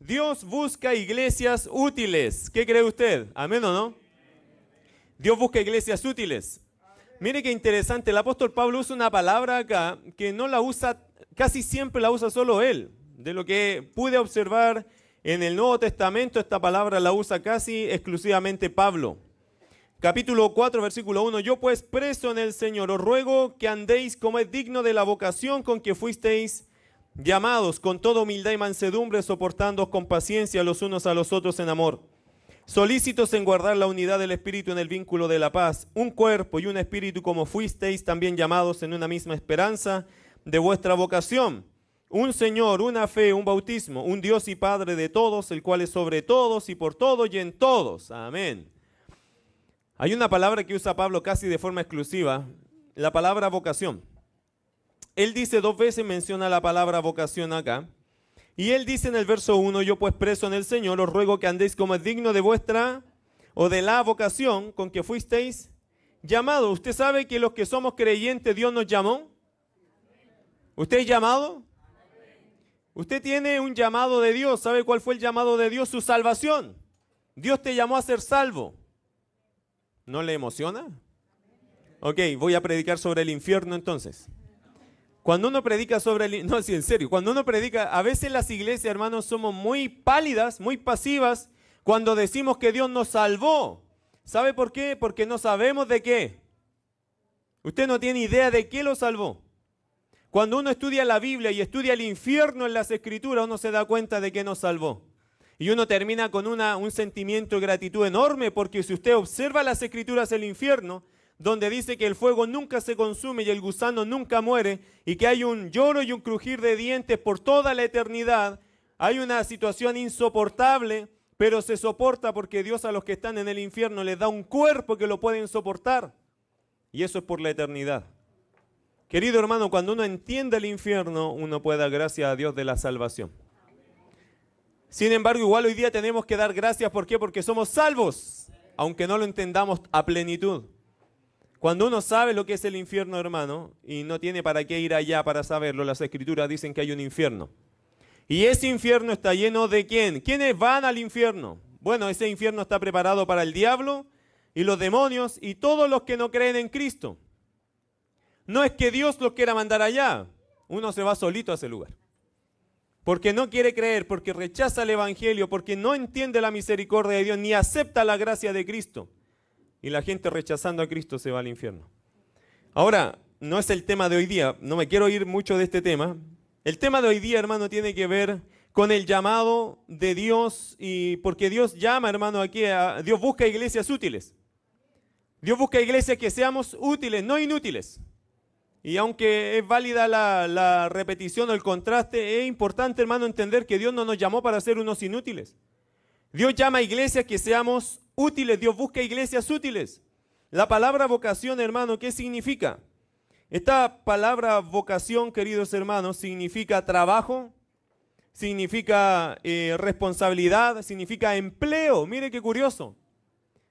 Dios busca iglesias útiles. ¿Qué cree usted? ¿Amén o no? Dios busca iglesias útiles. Mire qué interesante, el apóstol Pablo usa una palabra acá que no la usa, casi siempre la usa solo él. De lo que pude observar en el Nuevo Testamento, esta palabra la usa casi exclusivamente Pablo. Capítulo 4, versículo 1, yo pues preso en el Señor, os ruego que andéis como es digno de la vocación con que fuisteis llamados, con toda humildad y mansedumbre, soportándoos con paciencia los unos a los otros en amor, solícitos en guardar la unidad del Espíritu en el vínculo de la paz, un cuerpo y un espíritu como fuisteis también llamados en una misma esperanza de vuestra vocación, un Señor, una fe, un bautismo, un Dios y Padre de todos, el cual es sobre todos y por todos y en todos. Amén. Hay una palabra que usa Pablo casi de forma exclusiva, la palabra vocación. Él dice 2 veces, menciona la palabra vocación acá. Y él dice en el verso 1, yo pues preso en el Señor, os ruego que andéis como es digno de vuestra o de la vocación con que fuisteis llamados. ¿Usted sabe que los que somos creyentes Dios nos llamó? ¿Usted es llamado? Usted tiene un llamado de Dios. ¿Sabe cuál fue el llamado de Dios? Su salvación. Dios te llamó a ser salvo. ¿No le emociona? Ok, voy a predicar sobre el infierno entonces. Cuando uno predica sobre el... No, sí, en serio. Cuando uno predica, a veces las iglesias, hermanos, somos muy pálidas, muy pasivas, cuando decimos que Dios nos salvó. ¿Sabe por qué? Porque no sabemos de qué. Usted no tiene idea de qué lo salvó. Cuando uno estudia la Biblia y estudia el infierno en las Escrituras, uno se da cuenta de que nos salvó. Y uno termina con un sentimiento de gratitud enorme, porque si usted observa las Escrituras del infierno, donde dice que el fuego nunca se consume y el gusano nunca muere, y que hay un lloro y un crujir de dientes por toda la eternidad, hay una situación insoportable, pero se soporta porque Dios a los que están en el infierno les da un cuerpo que lo pueden soportar. Y eso es por la eternidad. Querido hermano, cuando uno entiende el infierno, uno puede dar gracias a Dios de la salvación. Sin embargo, igual hoy día tenemos que dar gracias, ¿por qué? Porque somos salvos, aunque no lo entendamos a plenitud. Cuando uno sabe lo que es el infierno, hermano, y no tiene para qué ir allá para saberlo, las Escrituras dicen que hay un infierno. Y ese infierno está lleno de ¿quién? ¿Quiénes van al infierno? Bueno, ese infierno está preparado para el diablo y los demonios y todos los que no creen en Cristo. No es que Dios los quiera mandar allá, uno se va solito a ese lugar. Porque no quiere creer, porque rechaza el Evangelio, porque no entiende la misericordia de Dios, ni acepta la gracia de Cristo. Y la gente rechazando a Cristo se va al infierno. Ahora, no es el tema de hoy día, no me quiero ir mucho de este tema. El tema de hoy día, hermano, tiene que ver con el llamado de Dios, y porque Dios llama, hermano, aquí, Dios busca iglesias útiles. Dios busca iglesias que seamos útiles, no inútiles. Y aunque es válida la repetición o el contraste, es importante, hermano, entender que Dios no nos llamó para ser unos inútiles. Dios llama a iglesias que seamos útiles. Dios busca iglesias útiles. La palabra vocación, hermano, ¿qué significa? Esta palabra vocación, queridos hermanos, significa trabajo, significa responsabilidad, significa empleo. Mire qué curioso.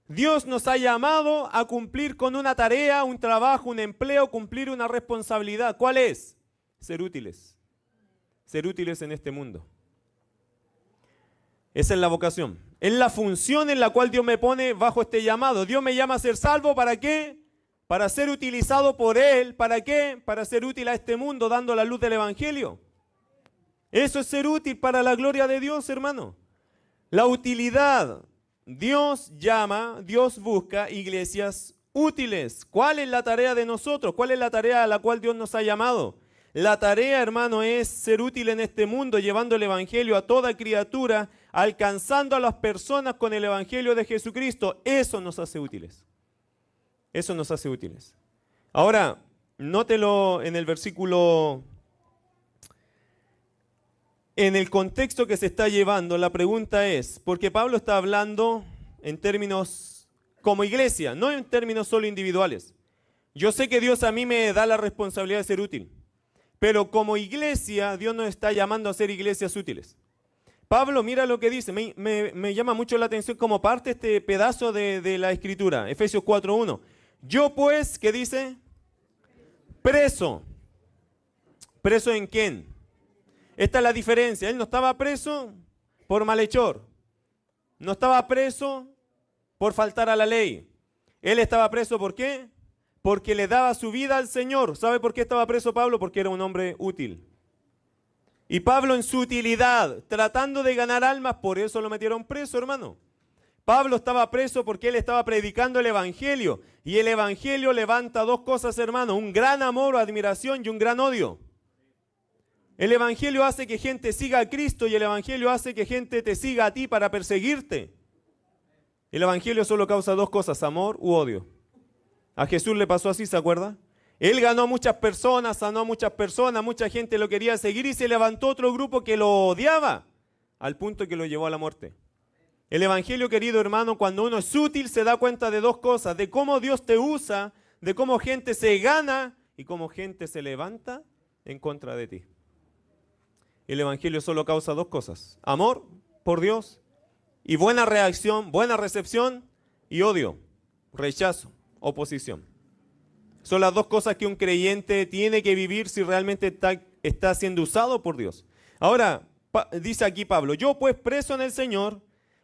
Dios nos ha llamado a cumplir con una tarea, un trabajo, un empleo, cumplir una responsabilidad. ¿Cuál es? Ser útiles. Ser útiles en este mundo. Esa es la vocación. Es la función en la cual Dios me pone bajo este llamado. Dios me llama a ser salvo, ¿para qué? Para ser utilizado por Él. ¿Para qué? Para ser útil a este mundo, dando la luz del Evangelio. Eso es ser útil para la gloria de Dios, hermano. La utilidad. Dios llama, Dios busca iglesias útiles. ¿Cuál es la tarea de nosotros? ¿Cuál es la tarea a la cual Dios nos ha llamado? La tarea, hermano, es ser útil en este mundo, llevando el Evangelio a toda criatura, alcanzando a las personas con el Evangelio de Jesucristo. Eso nos hace útiles. Eso nos hace útiles. Ahora, nótelo en el versículo... En el contexto que se está llevando, la pregunta es, porque Pablo está hablando en términos como iglesia, no en términos solo individuales. Yo sé que Dios a mí me da la responsabilidad de ser útil, pero como iglesia, Dios nos está llamando a ser iglesias útiles. Pablo, mira lo que dice, me llama mucho la atención como parte este pedazo de la Escritura, Efesios 4:1. Yo pues, ¿qué dice? Preso. ¿Preso en quién? Esta es la diferencia. Él no estaba preso, por malhechor. No estaba preso por faltar a la ley. Él estaba preso ¿por qué? Porque le daba su vida al Señor. ¿Sabe por qué estaba preso Pablo? Porque era un hombre útil. Y Pablo en su utilidad, tratando de ganar almas, por eso lo metieron preso, hermano. Pablo estaba preso porque él estaba predicando el Evangelio. Y el Evangelio levanta dos cosas, hermano. Un gran amor o admiración y un gran odio. El Evangelio hace que gente siga a Cristo y el Evangelio hace que gente te siga a ti para perseguirte. El Evangelio solo causa dos cosas, amor u odio. A Jesús le pasó así, ¿se acuerda? Él ganó a muchas personas, sanó a muchas personas, mucha gente lo quería seguir y se levantó otro grupo que lo odiaba, al punto que lo llevó a la muerte. El Evangelio, querido hermano, cuando uno es útil se da cuenta de dos cosas, de cómo Dios te usa, de cómo gente se gana y cómo gente se levanta en contra de ti. El Evangelio solo causa dos cosas, amor por Dios y buena reacción, buena recepción y odio, rechazo, oposición. Son las dos cosas que un creyente tiene que vivir si realmente está siendo usado por Dios. Ahora, dice aquí Pablo, yo pues preso en el Señor,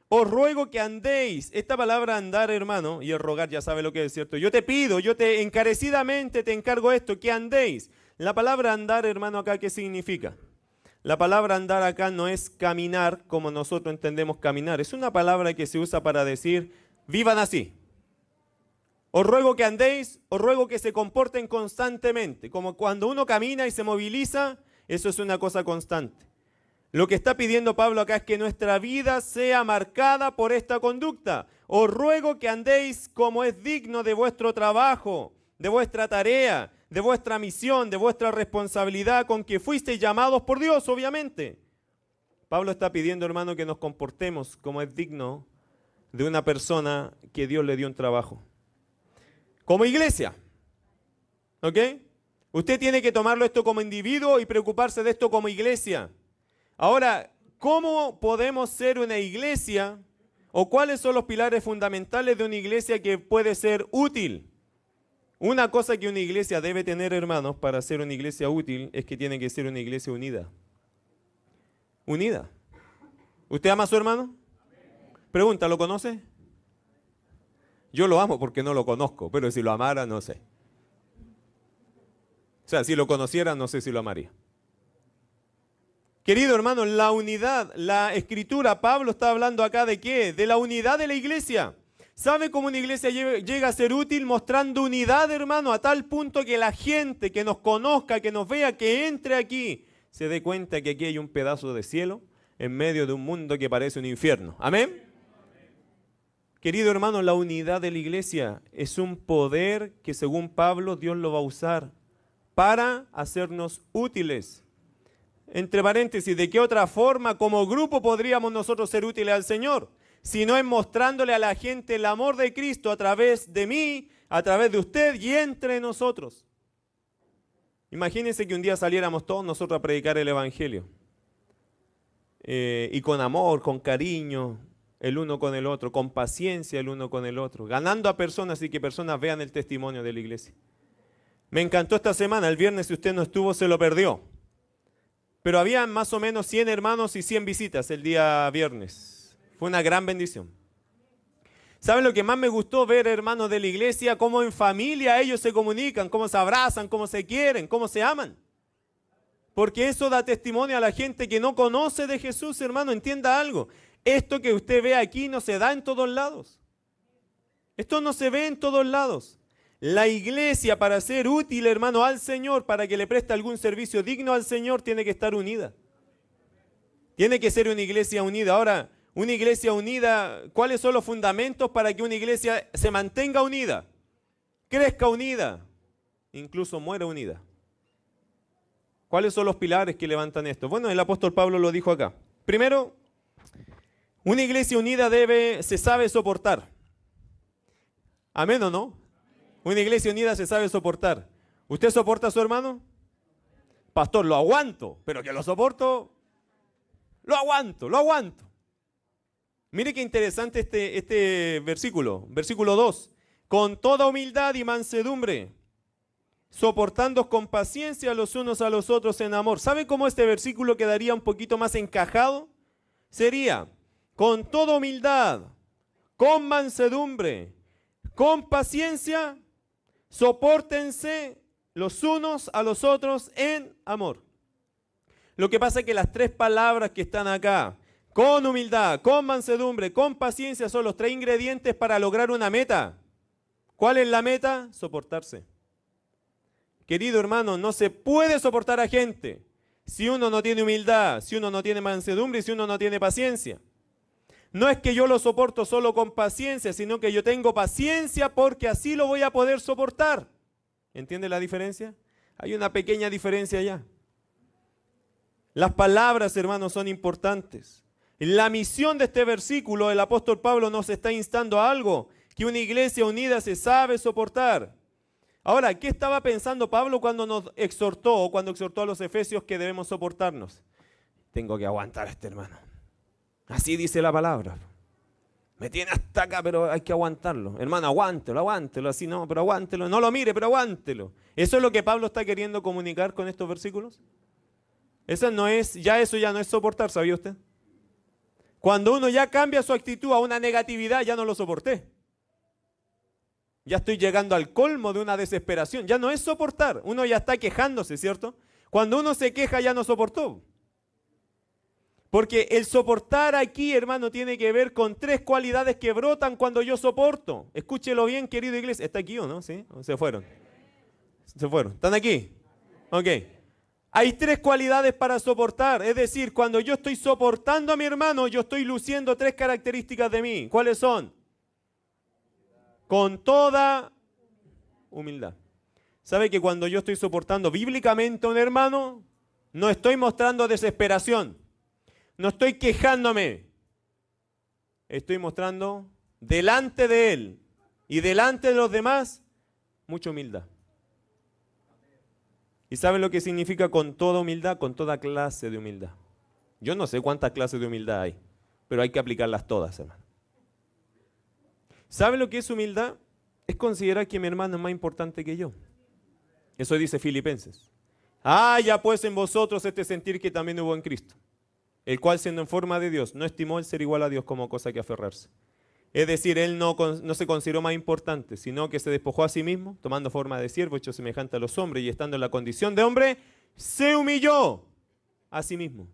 os ruego que andéis. Esta palabra andar, hermano, y el rogar ya sabe lo que es, ¿cierto? Yo te pido, yo te encarecidamente te encargo esto, que andéis. La palabra andar, hermano, acá, ¿qué significa? La palabra andar acá no es caminar como nosotros entendemos caminar. Es una palabra que se usa para decir, vivan así. Os ruego que andéis, os ruego que se comporten constantemente. Como cuando uno camina y se moviliza, eso es una cosa constante. Lo que está pidiendo Pablo acá es que nuestra vida sea marcada por esta conducta. Os ruego que andéis como es digno de vuestro trabajo, de vuestra tarea, de vuestra misión, de vuestra responsabilidad con que fuisteis llamados por Dios, obviamente. Pablo está pidiendo, hermano, que nos comportemos como es digno de una persona que Dios le dio un trabajo. Como iglesia, ¿ok? Usted tiene que tomarlo esto como individuo y preocuparse de esto como iglesia. Ahora, ¿cómo podemos ser una iglesia o cuáles son los pilares fundamentales de una iglesia que puede ser útil? Una cosa que una iglesia debe tener, hermanos, para ser una iglesia útil es que tiene que ser una iglesia unida. Unida. ¿Usted ama a su hermano? Pregunta, ¿lo conoce? Yo lo amo porque no lo conozco, pero si lo amara, no sé. O sea, si lo conociera, no sé si lo amaría. Querido hermano, la unidad, la escritura, Pablo está hablando acá de ¿qué? De la unidad de la iglesia. ¿Sabe cómo una iglesia llega a ser útil? Mostrando unidad, hermano, a tal punto que la gente que nos conozca, que nos vea, que entre aquí, se dé cuenta que aquí hay un pedazo de cielo en medio de un mundo que parece un infierno. ¿Amén? Querido hermano, la unidad de la iglesia es un poder que según Pablo Dios lo va a usar para hacernos útiles. Entre paréntesis, ¿de qué otra forma como grupo podríamos nosotros ser útiles al Señor? Si no es mostrándole a la gente el amor de Cristo a través de mí, a través de usted y entre nosotros. Imagínense que un día saliéramos todos nosotros a predicar el Evangelio. Y con amor, con cariño, el uno con el otro, con paciencia el uno con el otro, ganando a personas y que personas vean el testimonio de la iglesia. Me encantó esta semana, el viernes si usted no estuvo se lo perdió. Pero había más o menos 100 hermanos y 100 visitas el día viernes. Fue una gran bendición. ¿Saben lo que más me gustó ver, hermanos de la iglesia? Cómo en familia ellos se comunican, cómo se abrazan, cómo se quieren, cómo se aman. Porque eso da testimonio a la gente que no conoce de Jesús, hermano. Entienda algo. Esto que usted ve aquí no se da en todos lados. Esto no se ve en todos lados. La iglesia, para ser útil, hermano, al Señor, para que le preste algún servicio digno al Señor, tiene que estar unida. Tiene que ser una iglesia unida. Ahora, una iglesia unida, ¿cuáles son los fundamentos para que una iglesia se mantenga unida? Crezca unida, incluso muera unida. ¿Cuáles son los pilares que levantan esto? Bueno, el apóstol Pablo lo dijo acá. Primero, una iglesia unida se sabe soportar. ¿Amén o no? Una iglesia unida se sabe soportar. ¿Usted soporta a su hermano? Pastor, lo aguanto, pero que lo soporto, lo aguanto. Mire qué interesante este versículo, versículo 2. Con toda humildad y mansedumbre, soportándoos con paciencia los unos a los otros en amor. ¿Sabe cómo este versículo quedaría un poquito más encajado? sería con toda humildad, con mansedumbre, con paciencia, sopórtense los unos a los otros en amor. Lo que pasa es que las tres palabras que están acá, con humildad, con mansedumbre, con paciencia, son los tres ingredientes para lograr una meta. ¿Cuál es la meta? Soportarse. Querido hermano, no se puede soportar a gente si uno no tiene humildad, si uno no tiene mansedumbre y si uno no tiene paciencia. No es que yo lo soporto solo con paciencia, sino que yo tengo paciencia porque así lo voy a poder soportar. ¿Entiende la diferencia? Hay una pequeña diferencia allá. Las palabras, hermanos, son importantes. La misión de este versículo, el apóstol Pablo nos está instando a algo que una iglesia unida se sabe soportar. Ahora, ¿qué estaba pensando Pablo cuando nos exhortó, o cuando exhortó a los efesios que debemos soportarnos? Tengo que aguantar a este hermano. Así dice la palabra. Me tiene hasta acá, pero hay que aguantarlo. Hermano, aguántelo, así no, pero aguántelo. No lo mire, pero aguántelo. ¿Eso es lo que Pablo está queriendo comunicar con estos versículos? Eso ya no es soportar, ¿sabía usted? Cuando uno ya cambia su actitud a una negatividad, ya no lo soporté. Ya estoy llegando al colmo de una desesperación. Ya no es soportar. Uno ya está quejándose, ¿cierto? Cuando uno se queja ya no soportó. Porque el soportar aquí, hermano, tiene que ver con tres cualidades que brotan cuando yo soporto. Escúchelo bien, querido iglesia. ¿Está aquí o no? ¿Sí? ¿O se fueron? Se fueron. ¿Están aquí? Ok. Hay tres cualidades para soportar. Es decir, cuando yo estoy soportando a mi hermano, yo estoy luciendo tres características de mí. ¿Cuáles son? Con toda humildad. ¿Sabe que cuando yo estoy soportando bíblicamente a un hermano, no estoy mostrando desesperación? No estoy quejándome. Estoy mostrando delante de él y delante de los demás mucha humildad. ¿Y saben lo que significa con toda humildad? Con toda clase de humildad. Yo no sé cuántas clases de humildad hay, pero hay que aplicarlas todas, hermano. ¿Sabe lo que es humildad? Es considerar que mi hermano es más importante que yo. Eso dice Filipenses. Ya pues en vosotros este sentir que también hubo en Cristo, el cual siendo en forma de Dios, no estimó el ser igual a Dios como cosa que aferrarse. Es decir, él no se consideró más importante, sino que se despojó a sí mismo, tomando forma de siervo, hecho semejante a los hombres, y estando en la condición de hombre, se humilló a sí mismo.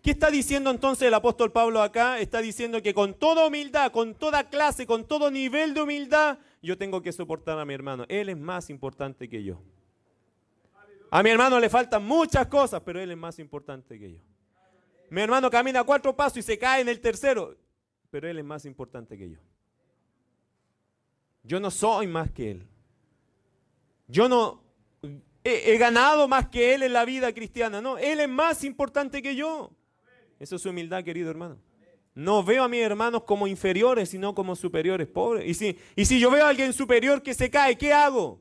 ¿Qué está diciendo entonces el apóstol Pablo acá? Está diciendo que con toda humildad, con toda clase, con todo nivel de humildad, yo tengo que soportar a mi hermano. Él es más importante que yo. A mi hermano le faltan muchas cosas, pero él es más importante que yo. Mi hermano camina 4 pasos y se cae en el tercero, pero él es más importante que yo. Yo no soy más que él. Yo no he ganado más que él en la vida cristiana. No, él es más importante que yo. Eso es humildad, querido hermano. No veo a mis hermanos como inferiores, sino como superiores, pobres. Y si yo veo a alguien superior que se cae, ¿qué hago?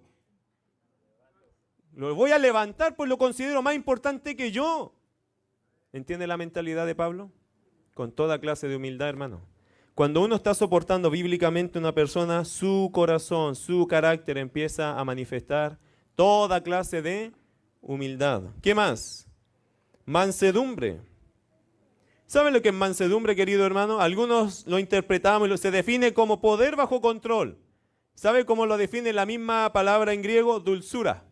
Lo voy a levantar, pues lo considero más importante que yo. ¿Entiende la mentalidad de Pablo? Con toda clase de humildad, hermano. Cuando uno está soportando bíblicamente a una persona, su corazón, su carácter empieza a manifestar toda clase de humildad. ¿Qué más? Mansedumbre. ¿Saben lo que es mansedumbre, querido hermano? Algunos lo interpretamos y se define como poder bajo control. ¿Sabe cómo lo define la misma palabra en griego? Dulzura.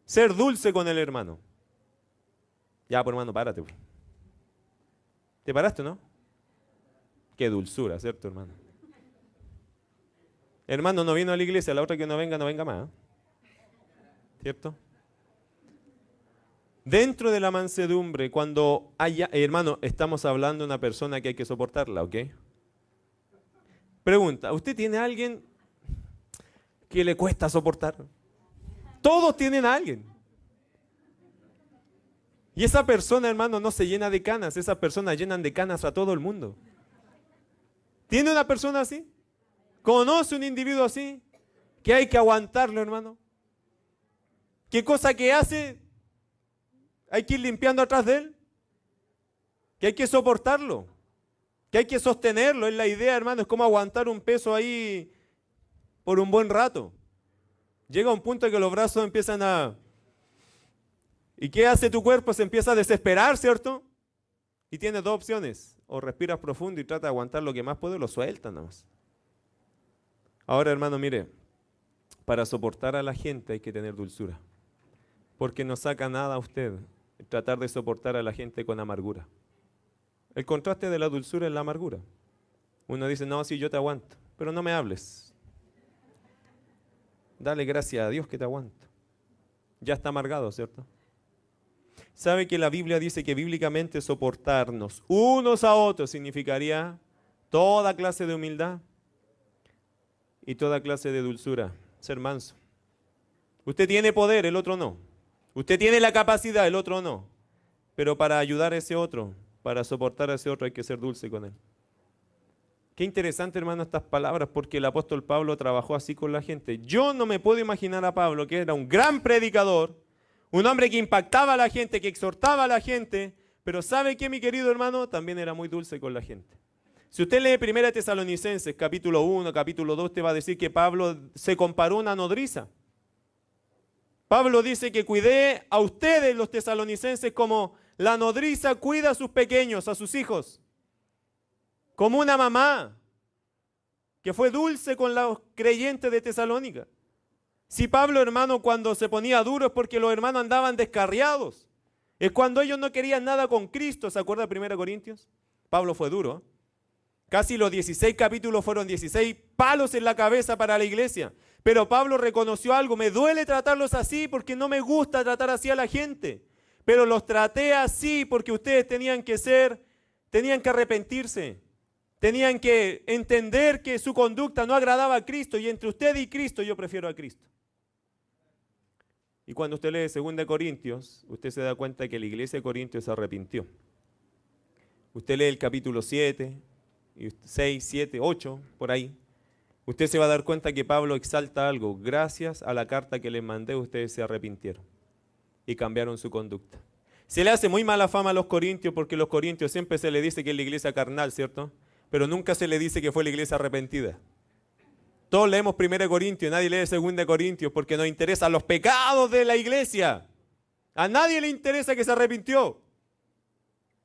Ser dulce con el hermano. Ya, pues hermano, párate. ¿Te paraste, no? Qué dulzura, ¿cierto, hermano? Hermano, no vino a la iglesia, la otra que no venga más. ¿Cierto? Dentro de la mansedumbre, cuando haya, hermano, estamos hablando de una persona que hay que soportarla, ¿ok? Pregunta, ¿usted tiene a alguien que le cuesta soportar? Todos tienen a alguien. Y esa persona, hermano, no se llena de canas, esas personas llenan de canas a todo el mundo. ¿Tiene una persona así? ¿Conoce un individuo así? Que hay que aguantarlo, hermano. ¿Qué cosa que hace? Hay que ir limpiando atrás de él. Que hay que soportarlo. Que hay que sostenerlo. Es la idea, hermano. Es como aguantar un peso ahí por un buen rato. Llega un punto en que los brazos empiezan a... ¿Y qué hace tu cuerpo? Se empieza a desesperar, ¿cierto? Y tienes dos opciones. O respiras profundo y trata de aguantar lo que más puedes, o lo sueltas nada más. Ahora, hermano, mire, para soportar a la gente hay que tener dulzura. Porque no saca nada a usted tratar de soportar a la gente con amargura. El contraste de la dulzura es la amargura. Uno dice, no, sí, yo te aguanto, pero no me hables. Dale gracias a Dios que te aguanto. Ya está amargado, ¿cierto? ¿Sabe que la Biblia dice que bíblicamente soportarnos unos a otros significaría toda clase de humildad y toda clase de dulzura? Ser manso. Usted tiene poder, el otro no. Usted tiene la capacidad, el otro no. Pero para ayudar a ese otro, para soportar a ese otro, hay que ser dulce con él. Qué interesante, hermano, estas palabras, porque el apóstol Pablo trabajó así con la gente. Yo no me puedo imaginar a Pablo, que era un gran predicador, un hombre que impactaba a la gente, que exhortaba a la gente, pero ¿sabe qué, mi querido hermano? También era muy dulce con la gente. Si usted lee 1 Tesalonicenses, capítulo 1, capítulo 2, te va a decir que Pablo se comparó a una nodriza. Pablo dice que cuidé a ustedes, los tesalonicenses, como la nodriza cuida a sus pequeños, a sus hijos. Como una mamá que fue dulce con los creyentes de Tesalónica. Si Pablo, hermano, cuando se ponía duro es porque los hermanos andaban descarriados. Es cuando ellos no querían nada con Cristo. ¿Se acuerda de 1 Corintios? Pablo fue duro, ¿eh? Casi los 16 capítulos fueron 16 palos en la cabeza para la iglesia. Pero Pablo reconoció algo, me duele tratarlos así porque no me gusta tratar así a la gente. Pero los traté así porque ustedes tenían que arrepentirse. Tenían que entender que su conducta no agradaba a Cristo y entre usted y Cristo yo prefiero a Cristo. Y cuando usted lee 2 Corintios, usted se da cuenta que la iglesia de Corintios se arrepintió. Usted lee el capítulo 7, 6, 7, 8, por ahí. Usted se va a dar cuenta que Pablo exalta algo. Gracias a la carta que les mandé, ustedes se arrepintieron y cambiaron su conducta. Se le hace muy mala fama a los corintios porque los corintios siempre se le dice que es la iglesia carnal, ¿cierto? Pero nunca se le dice que fue la iglesia arrepentida. Todos leemos 1 Corintios, nadie lee 2 Corintios porque nos interesan los pecados de la iglesia. A nadie le interesa que se arrepintió.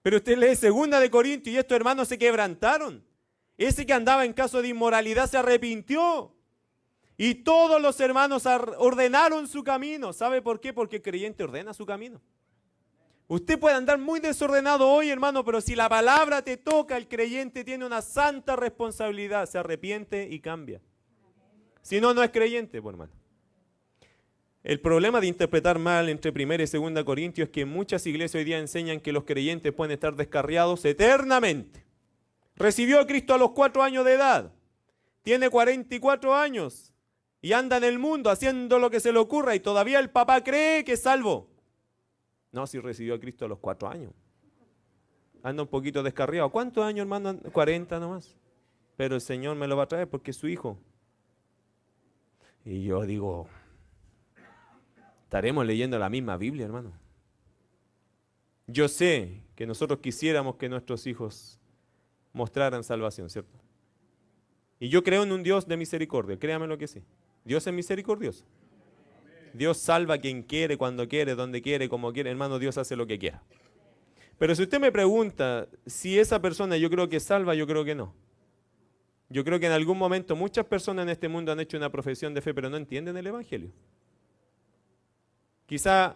Pero usted lee 2 Corintios y estos hermanos se quebrantaron. Ese que andaba en caso de inmoralidad se arrepintió. Y todos los hermanos ordenaron su camino. ¿Sabe por qué? Porque el creyente ordena su camino. Usted puede andar muy desordenado hoy, hermano, pero si la palabra te toca, el creyente tiene una santa responsabilidad. Se arrepiente y cambia. Si no, no es creyente, pues, hermano. El problema de interpretar mal entre 1 y 2 Corintios es que muchas iglesias hoy día enseñan que los creyentes pueden estar descarriados eternamente. Recibió a Cristo a los 4 años de edad. Tiene 44 años y anda en el mundo haciendo lo que se le ocurra y todavía el papá cree que es salvo. No, si recibió a Cristo a los 4 años. Anda un poquito descarriado. ¿Cuántos años, hermano? 40 nomás. Pero el Señor me lo va a traer porque es su hijo. Y yo digo, estaremos leyendo la misma Biblia, hermano. Yo sé que nosotros quisiéramos que nuestros hijos mostraran salvación, ¿cierto? Y yo creo en un Dios de misericordia, créame lo que sí. Dios es misericordioso. Dios salva a quien quiere, cuando quiere, donde quiere, como quiere. Hermano, Dios hace lo que quiera. Pero si usted me pregunta si esa persona yo creo que es salva, yo creo que no. Yo creo que en algún momento muchas personas en este mundo han hecho una profesión de fe, pero no entienden el Evangelio. Quizá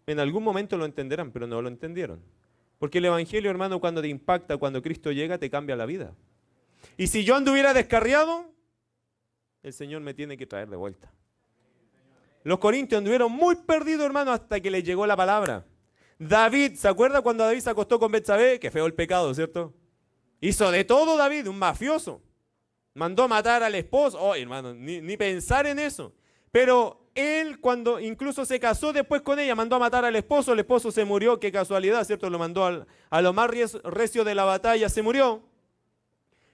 en algún momento lo entenderán, pero no lo entendieron. Porque el Evangelio, hermano, cuando te impacta, cuando Cristo llega, te cambia la vida. Y si yo anduviera descarriado, el Señor me tiene que traer de vuelta. Los corintios anduvieron muy perdidos, hermano, hasta que les llegó la palabra. David, ¿se acuerda cuando David se acostó con Betsabé? Qué feo el pecado, ¿cierto? Hizo de todo David, un mafioso. Mandó matar al esposo. Oh, hermano, ni pensar en eso. Pero él, cuando incluso se casó después con ella, mandó a matar al esposo. El esposo se murió, qué casualidad, ¿cierto? Lo mandó a lo más recio de la batalla, se murió.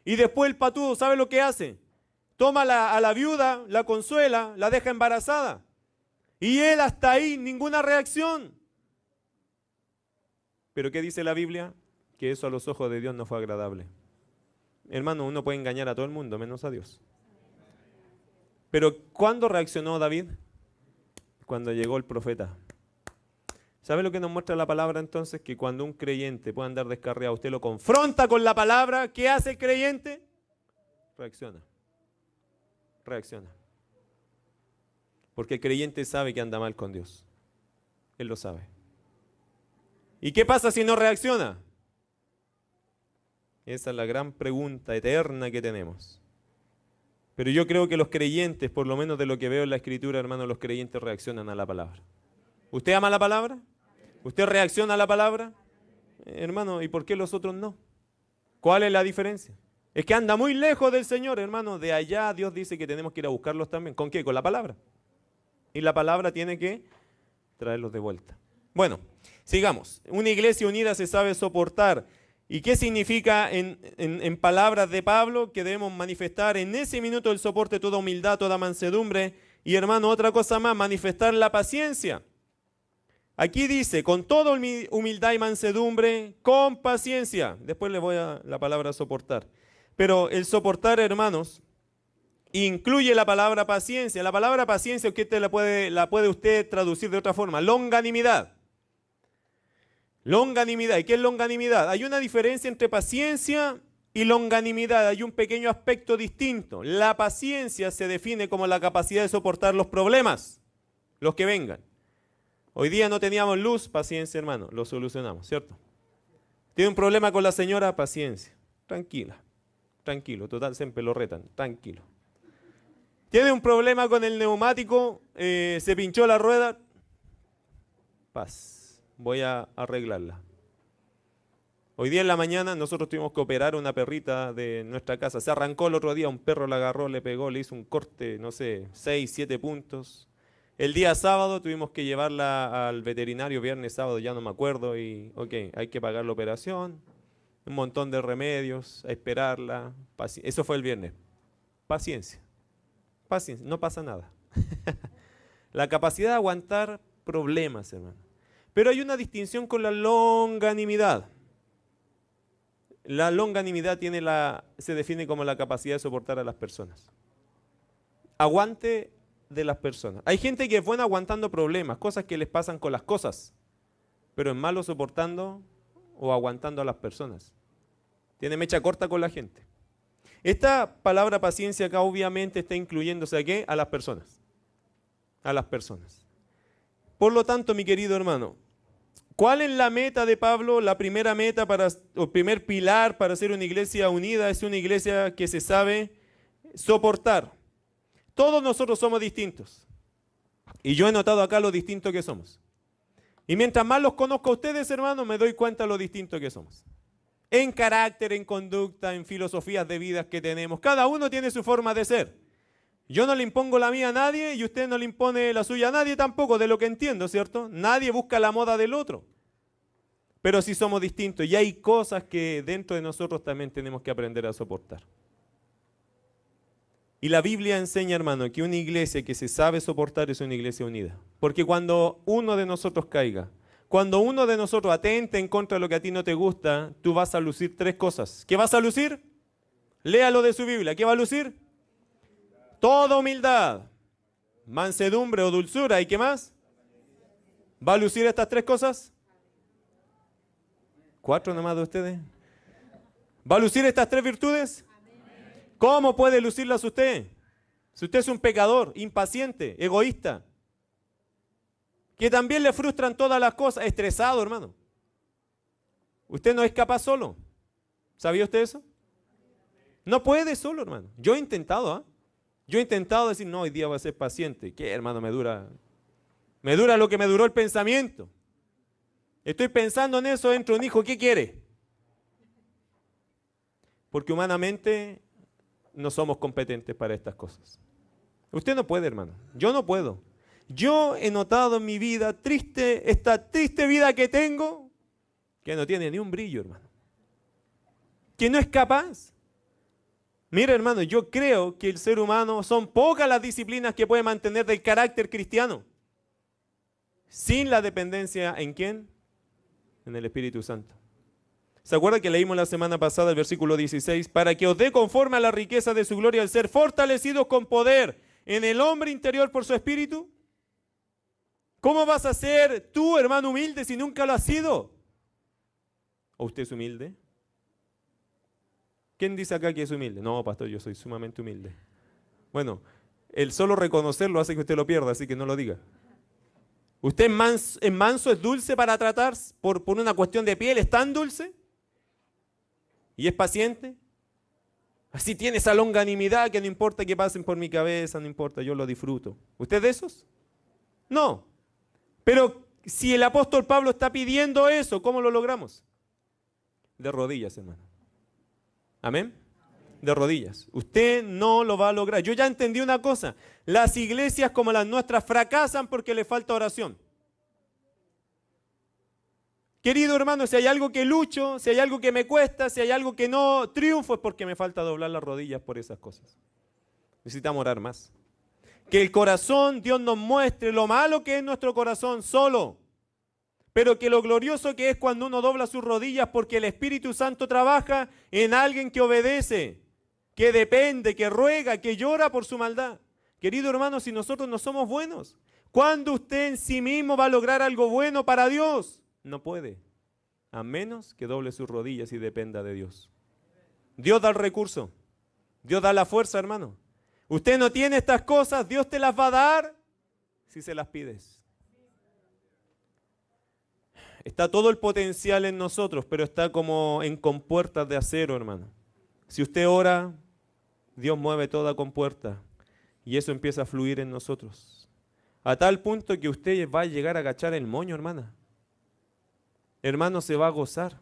Y después el patudo, ¿sabe lo que hace? Toma a la viuda, la consuela, la deja embarazada. Y él hasta ahí, ninguna reacción. ¿Pero qué dice la Biblia? Que eso a los ojos de Dios no fue agradable. Hermano, uno puede engañar a todo el mundo, menos a Dios. Pero ¿cuándo reaccionó David? Cuando llegó el profeta. ¿Sabe lo que nos muestra la palabra entonces? Que cuando un creyente puede andar descarriado, usted lo confronta con la palabra, ¿qué hace el creyente? Reacciona. Reacciona. Porque el creyente sabe que anda mal con Dios. Él lo sabe. ¿Y qué pasa si no reacciona? Esa es la gran pregunta eterna que tenemos. Pero yo creo que los creyentes, por lo menos de lo que veo en la Escritura, hermano, los creyentes reaccionan a la palabra. ¿Usted ama la palabra? ¿Usted reacciona a la palabra? Hermano, ¿y por qué los otros no? ¿Cuál es la diferencia? Es que anda muy lejos del Señor, hermano. De allá Dios dice que tenemos que ir a buscarlos también. ¿Con qué? Con la palabra. Y la palabra tiene que traerlos de vuelta. Bueno, sigamos. Una iglesia unida se sabe soportar. ¿Y qué significa en palabras de Pablo? Que debemos manifestar en ese minuto del soporte toda humildad, toda mansedumbre. Y hermano, otra cosa más, manifestar la paciencia. Aquí dice, con toda humildad y mansedumbre, con paciencia. Después le voy a la palabra soportar. Pero el soportar, hermanos, incluye la palabra paciencia. La palabra paciencia, que usted la puede usted traducir de otra forma. Longanimidad. Longanimidad. ¿Y qué es longanimidad? Hay una diferencia entre paciencia y longanimidad. Hay un pequeño aspecto distinto. La paciencia se define como la capacidad de soportar los problemas, los que vengan. Hoy día no teníamos luz, paciencia, hermano, lo solucionamos, ¿cierto? Tiene un problema con la señora, paciencia, tranquila, tranquilo, total, siempre lo retan, tranquilo. Tiene un problema con el neumático, se pinchó la rueda, paz, voy a arreglarla. Hoy día en la mañana nosotros tuvimos que operar a una perrita de nuestra casa, se arrancó el otro día, un perro la agarró, le pegó, le hizo un corte, no sé, 6, 7 puntos. El día sábado tuvimos que llevarla al veterinario, viernes, sábado, ya no me acuerdo, y ok, hay que pagar la operación, un montón de remedios, a esperarla, eso fue el viernes. Paciencia, paciencia, no pasa nada. La capacidad de aguantar problemas, hermano. Pero hay una distinción con la longanimidad. La longanimidad se define como la capacidad de soportar a las personas. Aguante de las personas. Hay gente que es buena aguantando problemas, cosas que les pasan con las cosas, pero es malo soportando o aguantando a las personas. Tiene mecha corta con la gente. Esta palabra paciencia acá obviamente está incluyéndose ¿a qué? A las personas. A las personas. Por lo tanto, mi querido hermano, ¿cuál es la meta de Pablo? La primera meta o el primer pilar para ser una iglesia unida es una iglesia que se sabe soportar. Todos nosotros somos distintos. Y yo he notado acá lo distintos que somos. Y mientras más los conozco a ustedes, hermanos, me doy cuenta de lo distintos que somos. En carácter, en conducta, en filosofías de vida que tenemos. Cada uno tiene su forma de ser. Yo no le impongo la mía a nadie y usted no le impone la suya a nadie tampoco, de lo que entiendo, ¿cierto? Nadie busca la moda del otro. Pero sí somos distintos y hay cosas que dentro de nosotros también tenemos que aprender a soportar. Y la Biblia enseña, hermano, que una iglesia que se sabe soportar es una iglesia unida. Porque cuando uno de nosotros caiga, cuando uno de nosotros atente en contra de lo que a ti no te gusta, tú vas a lucir 3 cosas. ¿Qué vas a lucir? Léalo de su Biblia. ¿Qué va a lucir? Toda humildad, mansedumbre o dulzura. ¿Y qué más? ¿Va a lucir estas 3 cosas? 4 nomás de ustedes. ¿Va a lucir estas 3 virtudes? ¿Cómo puede lucirlas usted? Si usted es un pecador, impaciente, egoísta, que también le frustran todas las cosas, estresado, hermano. Usted no es capaz solo. ¿Sabía usted eso? No puede solo, hermano. Yo he intentado, ¿ah? Yo he intentado decir, no, hoy día voy a ser paciente. ¿Qué, hermano? Me dura lo que me duró el pensamiento. Estoy pensando en eso, entra un hijo, ¿qué quiere? Porque humanamente no somos competentes para estas cosas. Usted no puede, hermano. Yo no puedo. Yo he notado en mi vida esta triste vida que tengo, que no tiene ni un brillo, hermano. Que no es capaz. Mira, hermano, yo creo que el ser humano son pocas las disciplinas que puede mantener del carácter cristiano. Sin la dependencia, ¿en quién? En el Espíritu Santo. ¿Se acuerdan que leímos la semana pasada el versículo 16? Para que os dé conforme a la riqueza de su gloria al ser fortalecidos con poder en el hombre interior por su Espíritu. ¿Cómo vas a ser tú, hermano, humilde si nunca lo has sido? ¿O usted es humilde? ¿Quién dice acá que es humilde? No, pastor, yo soy sumamente humilde. Bueno, el solo reconocerlo hace que usted lo pierda, así que no lo diga. ¿Usted es manso, es dulce para tratar por una cuestión de piel? ¿Es tan dulce? ¿Y es paciente? Así tiene esa longanimidad que no importa que pasen por mi cabeza, no importa, yo lo disfruto. ¿Usted es de esos? No. Pero si el apóstol Pablo está pidiendo eso, ¿cómo lo logramos? De rodillas, hermano. ¿Amén? De rodillas. Usted no lo va a lograr. Yo ya entendí una cosa. Las iglesias como las nuestras fracasan porque le falta oración. Querido hermano, si hay algo que lucho, si hay algo que me cuesta, si hay algo que no triunfo, es porque me falta doblar las rodillas por esas cosas. Necesitamos orar más. Que el corazón, Dios nos muestre lo malo que es nuestro corazón solo, pero que lo glorioso que es cuando uno dobla sus rodillas porque el Espíritu Santo trabaja en alguien que obedece, que depende, que ruega, que llora por su maldad. Querido hermano, si nosotros no somos buenos, ¿cuándo usted en sí mismo va a lograr algo bueno para Dios? No puede, a menos que doble sus rodillas y dependa de Dios. Dios da el recurso, Dios da la fuerza, hermano. Usted no tiene estas cosas, Dios te las va a dar si se las pides. Está todo el potencial en nosotros, pero está como en compuertas de acero, hermano. Si usted ora, Dios mueve toda compuerta y eso empieza a fluir en nosotros. A tal punto que usted va a llegar a agachar el moño, hermana. Hermano, se va a gozar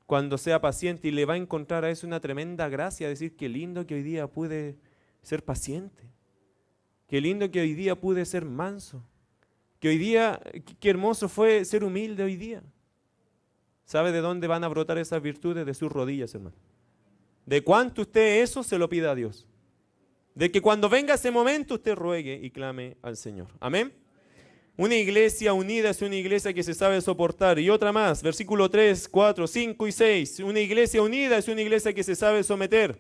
cuando sea paciente y le va a encontrar a eso una tremenda gracia, decir qué lindo que hoy día pude ser paciente, qué lindo que hoy día pude ser manso, que hoy día, qué hermoso fue ser humilde hoy día. ¿Sabe de dónde van a brotar esas virtudes? De sus rodillas, hermano. De cuánto usted eso se lo pida a Dios. De que cuando venga ese momento usted ruegue y clame al Señor. Amén. Una iglesia unida es una iglesia que se sabe soportar. Y otra más, versículo 3, 4, 5 y 6. Una iglesia unida es una iglesia que se sabe someter.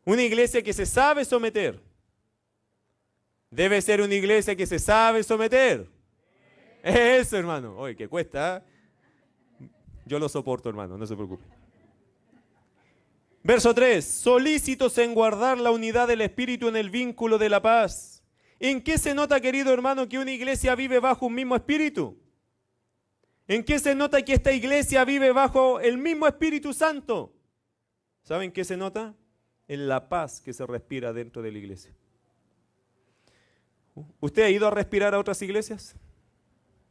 Una iglesia que se sabe someter. Debe ser una iglesia que se sabe someter. Eso, hermano. Oye, que cuesta. Yo lo soporto, hermano, no se preocupe. Verso 3. Solícitos en guardar la unidad del Espíritu en el vínculo de la paz. ¿En qué se nota, querido hermano, que una iglesia vive bajo un mismo espíritu? ¿En qué se nota que esta iglesia vive bajo el mismo Espíritu Santo? ¿Saben qué se nota? En la paz que se respira dentro de la iglesia. ¿Usted ha ido a respirar a otras iglesias?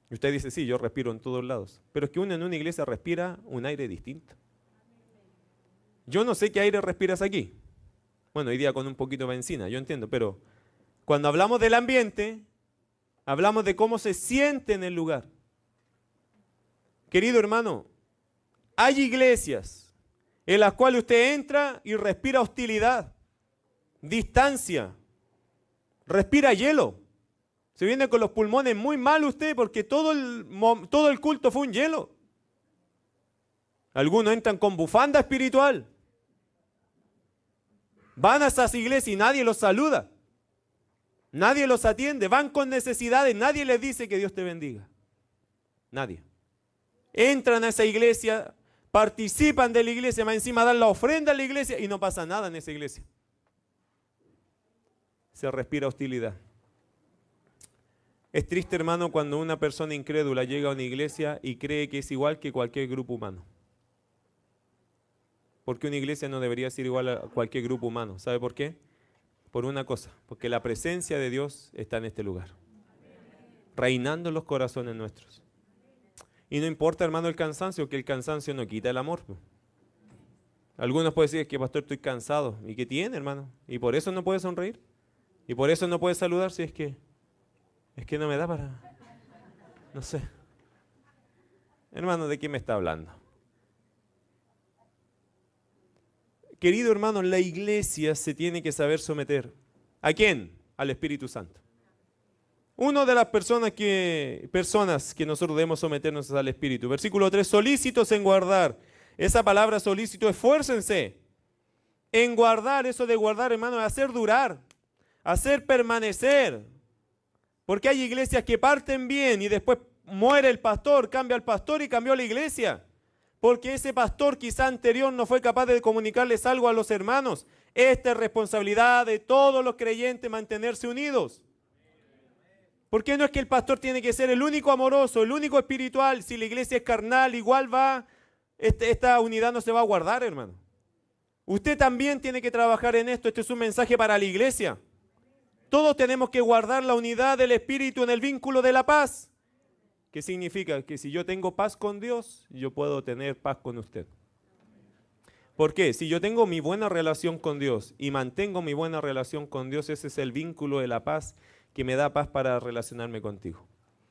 Y usted dice, sí, yo respiro en todos lados. Pero es que uno en una iglesia respira un aire distinto. Yo no sé qué aire respiras aquí. Bueno, hoy día con un poquito de benzina, yo entiendo, pero cuando hablamos del ambiente, hablamos de cómo se siente en el lugar. Querido hermano, hay iglesias en las cuales usted entra y respira hostilidad, distancia, respira hielo. Se viene con los pulmones muy mal usted porque todo el culto fue un hielo. Algunos entran con bufanda espiritual. Van a esas iglesias y nadie los saluda. Nadie los atiende, van con necesidades, nadie les dice que Dios te bendiga. Nadie. Entran a esa iglesia, participan de la iglesia, más encima dan la ofrenda a la iglesia y no pasa nada en esa iglesia. Se respira hostilidad. Es triste, hermano, cuando una persona incrédula llega a una iglesia y cree que es igual que cualquier grupo humano. Porque una iglesia no debería ser igual a cualquier grupo humano. ¿Sabe por qué? Por una cosa, porque la presencia de Dios está en este lugar, reinando en los corazones nuestros. Y no importa, hermano, el cansancio, que el cansancio no quita el amor. Algunos pueden decir, es que pastor, estoy cansado. ¿Y qué tiene, hermano? ¿Y por eso no puede sonreír? ¿Y por eso no puede saludar? Si es que no me da para... No sé. Hermano, ¿de qué me está hablando? Querido hermano, la iglesia se tiene que saber someter. ¿A quién? Al Espíritu Santo. Una de las personas que nosotros debemos someternos es al Espíritu. Versículo 3, solícitos en guardar. Esa palabra solícito, esfuércense en guardar. Eso de guardar, hermano, es hacer durar, hacer permanecer. Porque hay iglesias que parten bien y después muere el pastor, cambia el pastor y cambió la iglesia. Porque ese pastor quizá anterior no fue capaz de comunicarles algo a los hermanos. Esta es responsabilidad de todos los creyentes mantenerse unidos. ¿Por qué no es que el pastor tiene que ser el único amoroso, el único espiritual? Si la iglesia es carnal, igual va, esta unidad no se va a guardar, hermano. Usted también tiene que trabajar en esto. Este es un mensaje para la iglesia. Todos tenemos que guardar la unidad del espíritu en el vínculo de la paz. ¿Qué significa? Que si yo tengo paz con Dios, yo puedo tener paz con usted. ¿Por qué? Si yo tengo mi buena relación con Dios y mantengo mi buena relación con Dios, ese es el vínculo de la paz que me da paz para relacionarme contigo.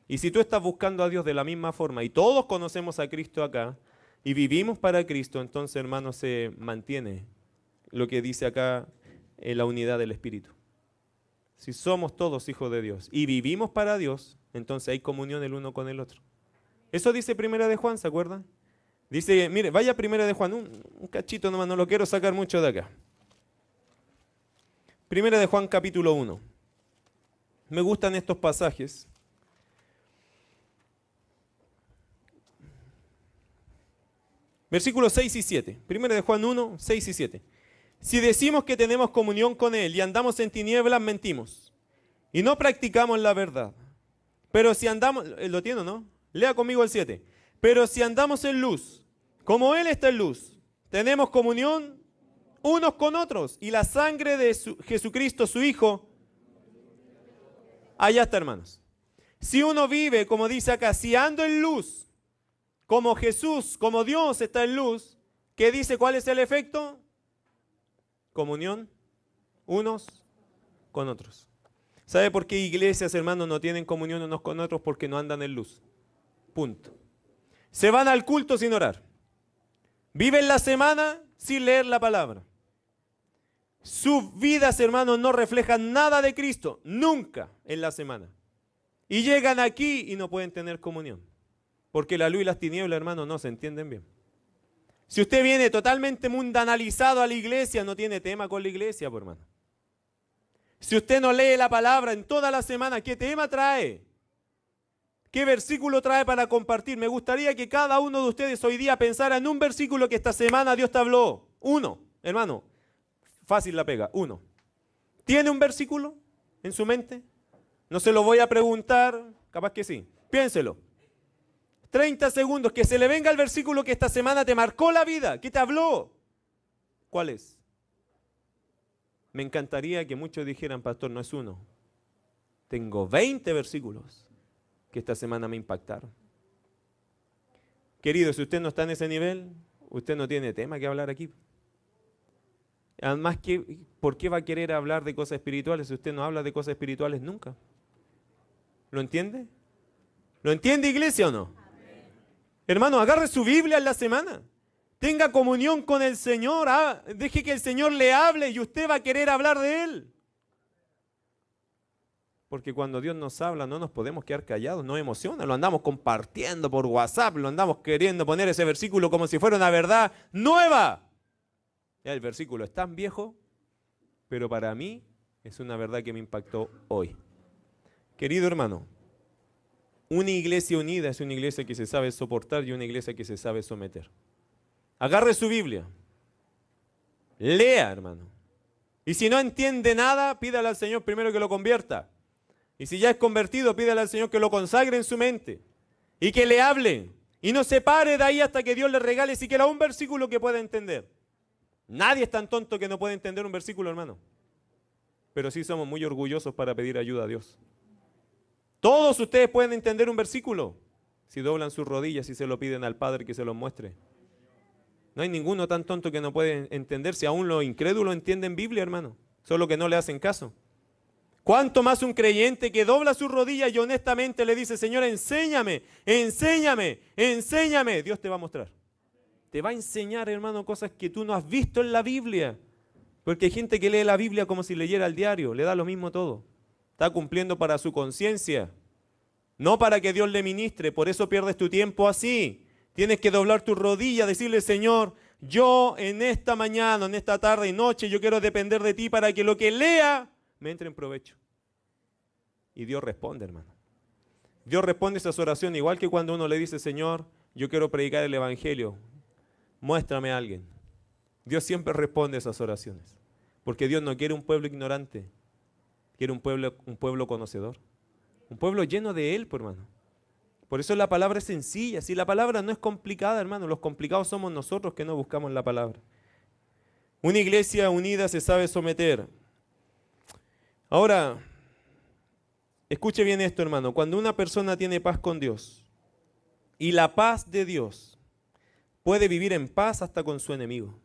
Y si tú estás buscando a Dios de la misma forma y todos conocemos a Cristo acá y vivimos para Cristo, entonces, hermano, se mantiene lo que dice acá en la unidad del Espíritu. Si somos todos hijos de Dios y vivimos para Dios, entonces hay comunión el uno con el otro. Eso dice Primera de Juan, ¿se acuerdan? Dice, mire, vaya Primera de Juan, un cachito nomás, no lo quiero sacar mucho de acá. Primera de Juan capítulo 1. Me gustan estos pasajes. Versículos 6 y 7. Primera de Juan 1, 6 y 7. Si decimos que tenemos comunión con Él y andamos en tinieblas, mentimos. Y no practicamos la verdad. Pero si andamos, ¿lo tiene, no? Lea conmigo el 7. Pero si andamos en luz, como Él está en luz, tenemos comunión unos con otros. Y la sangre de Jesucristo, su Hijo, allá está, hermanos. Si uno vive, como dice acá, si ando en luz, como Jesús, como Dios está en luz, ¿qué dice? ¿Cuál es el efecto? Comunión unos con otros. ¿Sabe por qué iglesias, hermanos, no tienen comunión unos con otros? Porque no andan en luz. Punto. Se van al culto sin orar. Viven la semana sin leer la palabra. Sus vidas, hermanos, no reflejan nada de Cristo, nunca en la semana. Y llegan aquí y no pueden tener comunión. Porque la luz y las tinieblas, hermanos, no se entienden bien. Si usted viene totalmente mundanalizado a la iglesia, no tiene tema con la iglesia, por hermano. Si usted no lee la palabra en toda la semana, ¿qué tema trae? ¿Qué versículo trae para compartir? Me gustaría que cada uno de ustedes hoy día pensara en un versículo que esta semana Dios te habló. Uno, hermano, fácil la pega, uno. ¿Tiene un versículo en su mente? No se lo voy a preguntar, capaz que sí. Piénselo. 30 segundos, que se le venga el versículo que esta semana te marcó la vida, que te habló. ¿Cuál es? Me encantaría que muchos dijeran, pastor, no es uno. Tengo 20 versículos que esta semana me impactaron. Querido, si usted no está en ese nivel, usted no tiene tema que hablar aquí. Además, ¿por qué va a querer hablar de cosas espirituales si usted no habla de cosas espirituales nunca? ¿Lo entiende? ¿Lo entiende, iglesia, o no? Amén. Hermano, agarre su Biblia en la semana. Tenga comunión con el Señor. Deje que el Señor le hable y usted va a querer hablar de Él. Porque cuando Dios nos habla no nos podemos quedar callados, nos emociona, lo andamos compartiendo por WhatsApp, lo andamos queriendo poner ese versículo como si fuera una verdad nueva. El versículo es tan viejo, pero para mí es una verdad que me impactó hoy. Querido hermano, una iglesia unida es una iglesia que se sabe soportar y una iglesia que se sabe someter. Agarre su Biblia, lea, hermano. Y si no entiende nada, pídale al Señor primero que lo convierta. Y si ya es convertido, pídale al Señor que lo consagre en su mente y que le hable. Y no se pare de ahí hasta que Dios le regale siquiera un versículo que pueda entender. Nadie es tan tonto que no puede entender un versículo, hermano. Pero sí somos muy orgullosos para pedir ayuda a Dios. Todos ustedes pueden entender un versículo si doblan sus rodillas y se lo piden al Padre que se los muestre. No hay ninguno tan tonto que no puede entender. Si aún los incrédulos entienden Biblia, hermano, solo que no le hacen caso. ¿Cuánto más un creyente que dobla sus rodillas y honestamente le dice, Señor, enséñame, enséñame, enséñame? Dios te va a mostrar. Te va a enseñar, hermano, cosas que tú no has visto en la Biblia. Porque hay gente que lee la Biblia como si leyera el diario, le da lo mismo todo. Está cumpliendo para su conciencia, no para que Dios le ministre. Por eso pierdes tu tiempo así. Tienes que doblar tu rodilla, decirle, Señor, yo en esta mañana, en esta tarde y noche, yo quiero depender de ti para que lo que lea me entre en provecho. Y Dios responde, hermano. Dios responde esas oraciones, igual que cuando uno le dice, Señor, yo quiero predicar el Evangelio, muéstrame a alguien. Dios siempre responde esas oraciones, porque Dios no quiere un pueblo ignorante, quiere un pueblo conocedor, un pueblo lleno de Él, pues, hermano. Por eso la palabra es sencilla, si la palabra no es complicada, hermano, los complicados somos nosotros que no buscamos la palabra. Una iglesia unida se sabe someter. Ahora, escuche bien esto, hermano. Cuando una persona tiene paz con Dios y la paz de Dios, puede vivir en paz hasta con su enemigo.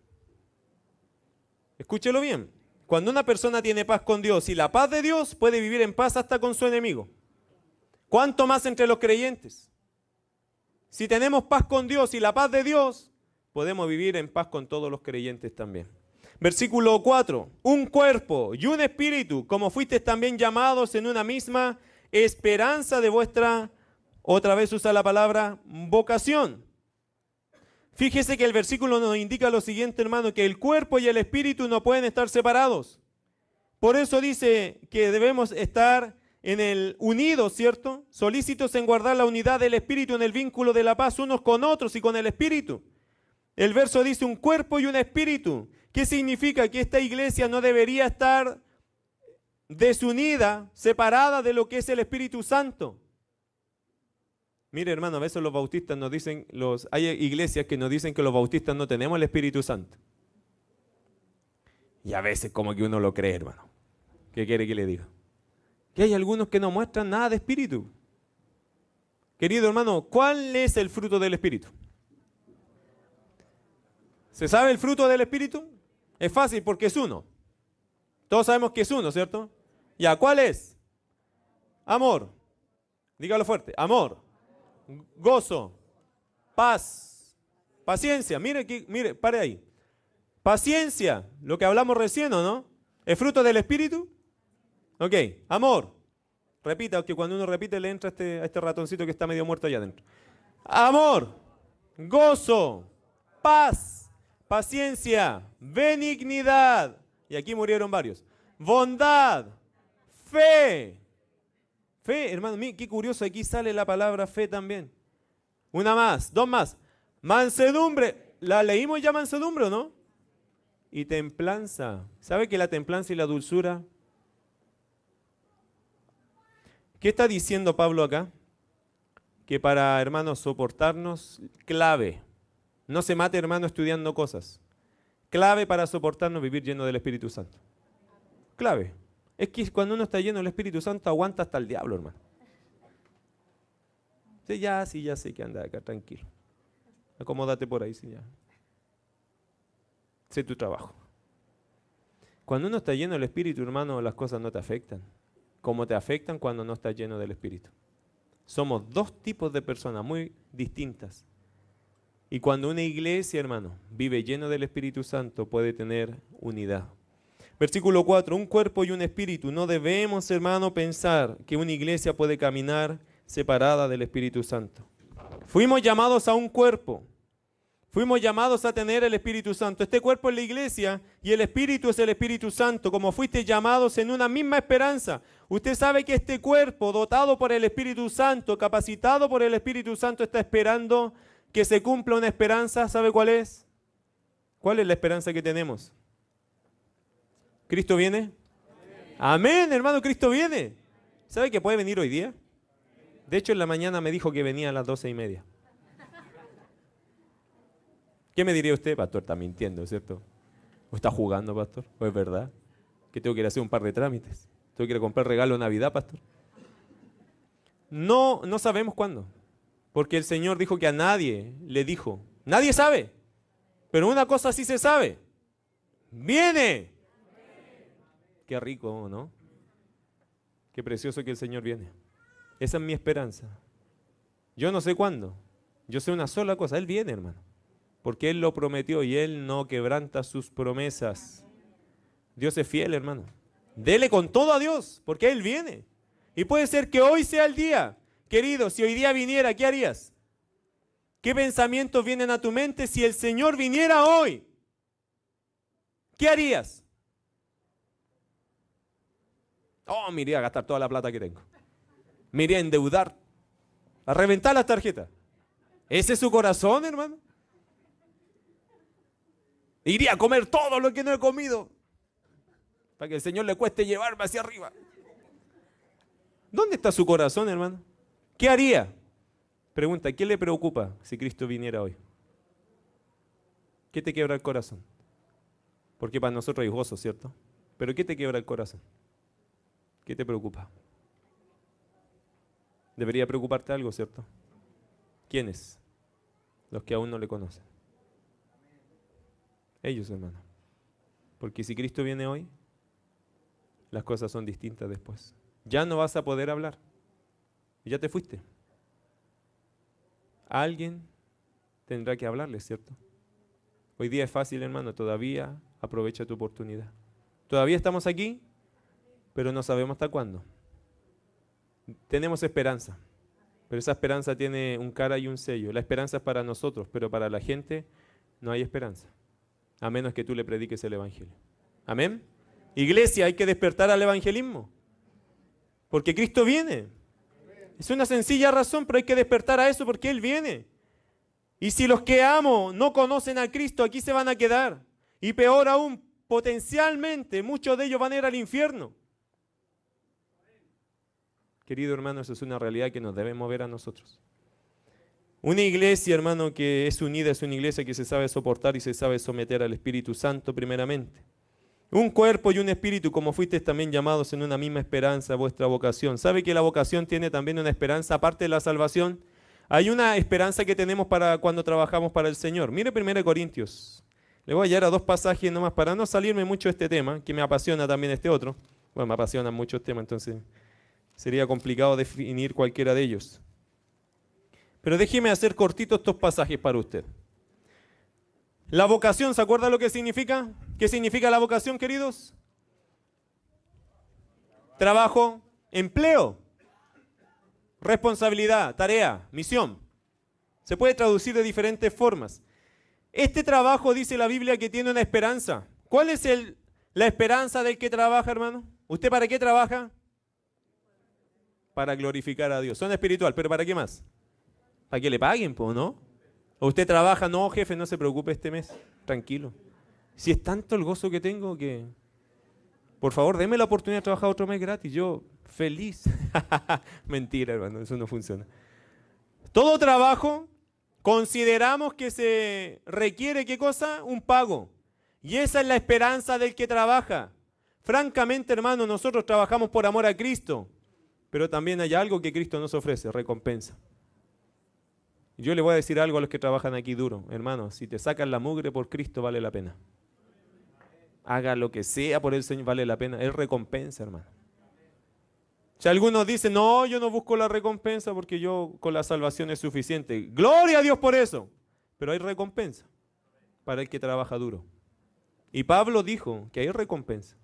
Escúchelo bien. Cuando una persona tiene paz con Dios y la paz de Dios, puede vivir en paz hasta con su enemigo. ¿Cuánto más entre los creyentes? Si tenemos paz con Dios y la paz de Dios, podemos vivir en paz con todos los creyentes también. Versículo 4. Un cuerpo y un espíritu, como fuisteis también llamados en una misma esperanza de vuestra, otra vez usa la palabra, vocación. Fíjese que el versículo nos indica lo siguiente, hermano, que el cuerpo y el espíritu no pueden estar separados. Por eso dice que debemos estar unidos, ¿cierto? Solícitos en guardar la unidad del espíritu en el vínculo de la paz unos con otros y con el espíritu. El verso dice un cuerpo y un espíritu. ¿Qué significa? Que esta iglesia no debería estar desunida, separada de lo que es el Espíritu Santo. Mire, hermano, a veces los bautistas nos dicen, hay iglesias que nos dicen que los bautistas no tenemos el Espíritu Santo. Y a veces como que uno lo cree, hermano. ¿Qué quiere que le diga? Que hay algunos que no muestran nada de Espíritu. Querido hermano, ¿cuál es el fruto del Espíritu? ¿Se sabe el fruto del Espíritu? Es fácil porque es uno. Todos sabemos que es uno, ¿cierto? Ya, ¿cuál es? Amor. Dígalo fuerte. Amor. Gozo. Paz. Paciencia. Mire, pare ahí. Paciencia. Lo que hablamos recién, ¿o no? ¿Es fruto del Espíritu? Ok. Amor. Repita, que cuando uno repite le entra a este ratoncito que está medio muerto allá adentro. Amor. Gozo. Paz. Paciencia, benignidad, y aquí murieron varios, bondad, fe. Fe, hermano, mire, qué curioso, aquí sale la palabra fe también. Una más, dos más. Mansedumbre, ¿la leímos ya mansedumbre o no? Y templanza. ¿Sabe que la templanza y la dulzura? ¿Qué está diciendo Pablo acá? Que para, hermanos, soportarnos, clave. No se mate, hermano, estudiando cosas. Clave para soportarnos vivir lleno del Espíritu Santo. Clave. Es que cuando uno está lleno del Espíritu Santo aguanta hasta el diablo, hermano. Sí, ya sé que anda acá, tranquilo. Acomódate por ahí, sí, ya. Sé tu trabajo. Cuando uno está lleno del Espíritu, hermano, las cosas no te afectan. Como te afectan cuando no estás lleno del Espíritu. Somos dos tipos de personas muy distintas. Y cuando una iglesia, hermano, vive lleno del Espíritu Santo, puede tener unidad. Versículo 4, un cuerpo y un espíritu. No debemos, hermano, pensar que una iglesia puede caminar separada del Espíritu Santo. Fuimos llamados a un cuerpo. Fuimos llamados a tener el Espíritu Santo. Este cuerpo es la iglesia y el Espíritu es el Espíritu Santo, como fuiste llamados en una misma esperanza. Usted sabe que este cuerpo, dotado por el Espíritu Santo, capacitado por el Espíritu Santo, está esperando que se cumpla una esperanza. ¿Sabe cuál es? ¿Cuál es la esperanza que tenemos? ¿Cristo viene? Amén, hermano, Cristo viene. ¿Sabe que puede venir hoy día? De hecho, en la mañana me dijo que venía a las 12:30. ¿Qué me diría usted? Pastor, está mintiendo, ¿cierto? ¿O está jugando, pastor? ¿O es verdad? Que tengo que ir a hacer un par de trámites. Tengo que ir a comprar regalo de Navidad, pastor. No sabemos cuándo. Porque el Señor dijo que a nadie le dijo. Nadie sabe. Pero una cosa sí se sabe. ¡Viene! Qué rico, ¿no? Qué precioso que el Señor viene. Esa es mi esperanza. Yo no sé cuándo. Yo sé una sola cosa. Él viene, hermano. Porque Él lo prometió y Él no quebranta sus promesas. Dios es fiel, hermano. Dele con todo a Dios, porque Él viene. Y puede ser que hoy sea el día. Querido, si hoy día viniera, ¿qué harías? ¿Qué pensamientos vienen a tu mente si el Señor viniera hoy? ¿Qué harías? Oh, me iría a gastar toda la plata que tengo. Me iría a endeudar, a reventar las tarjetas. ¿Ese es su corazón, hermano? Iría a comer todo lo que no he comido, para que el Señor le cueste llevarme hacia arriba. ¿Dónde está su corazón, hermano? ¿Qué haría? Pregunta, ¿qué le preocupa si Cristo viniera hoy? ¿Qué te quiebra el corazón? Porque para nosotros hay gozo, ¿cierto? Pero ¿qué te quiebra el corazón? ¿Qué te preocupa? Debería preocuparte algo, ¿cierto? ¿Quiénes? Los que aún no le conocen. Ellos, hermano. Porque si Cristo viene hoy, las cosas son distintas después. Ya no vas a poder hablar. Ya te fuiste. Alguien tendrá que hablarle, ¿cierto? Hoy día es fácil, hermano. Todavía aprovecha tu oportunidad. Todavía estamos aquí, pero no sabemos hasta cuándo. Tenemos esperanza, pero esa esperanza tiene un cara y un sello. La esperanza es para nosotros, pero para la gente no hay esperanza, a menos que tú le prediques el evangelio. ¿Amén? Iglesia, hay que despertar al evangelismo, porque Cristo viene. Es una sencilla razón, pero hay que despertar a eso porque Él viene. Y si los que amo no conocen a Cristo, aquí se van a quedar. Y peor aún, potencialmente, muchos de ellos van a ir al infierno. Querido hermano, eso es una realidad que nos debe mover a nosotros. Una iglesia, hermano, que es unida, es una iglesia que se sabe soportar y se sabe someter al Espíritu Santo primeramente. Un cuerpo y un espíritu, como fuisteis también llamados en una misma esperanza, vuestra vocación. ¿Sabe que la vocación tiene también una esperanza aparte de la salvación? Hay una esperanza que tenemos para cuando trabajamos para el Señor. Mire 1 Corintios. Le voy a llevar a dos pasajes nomás para no salirme mucho de este tema, que me apasiona también este otro. Bueno, me apasionan muchos temas, entonces sería complicado definir cualquiera de ellos. Pero déjeme hacer cortitos estos pasajes para usted. La vocación, ¿se acuerda lo que significa? ¿Qué significa la vocación, queridos? Trabajo, empleo, responsabilidad, tarea, misión. Se puede traducir de diferentes formas. Este trabajo, dice la Biblia, que tiene una esperanza. ¿Cuál es la esperanza del que trabaja, hermano? ¿Usted para qué trabaja? Para glorificar a Dios. Son espiritual, pero ¿para qué más? Para que le paguen, ¿no? O usted trabaja, no, jefe, no se preocupe este mes, tranquilo. Si es tanto el gozo que tengo que, por favor, déme la oportunidad de trabajar otro mes gratis, yo feliz. Mentira, hermano, eso no funciona. Todo trabajo consideramos que se requiere, ¿qué cosa? Un pago. Y esa es la esperanza del que trabaja. Francamente, hermano, nosotros trabajamos por amor a Cristo, pero también hay algo que Cristo nos ofrece, recompensa. Yo le voy a decir algo a los que trabajan aquí duro. Hermano, si te sacan la mugre por Cristo, vale la pena. Haga lo que sea por el Señor, vale la pena. Es recompensa, hermano. Si algunos dicen, no, yo no busco la recompensa porque yo con la salvación es suficiente. Gloria a Dios por eso. Pero hay recompensa para el que trabaja duro. Y Pablo dijo que hay recompensa.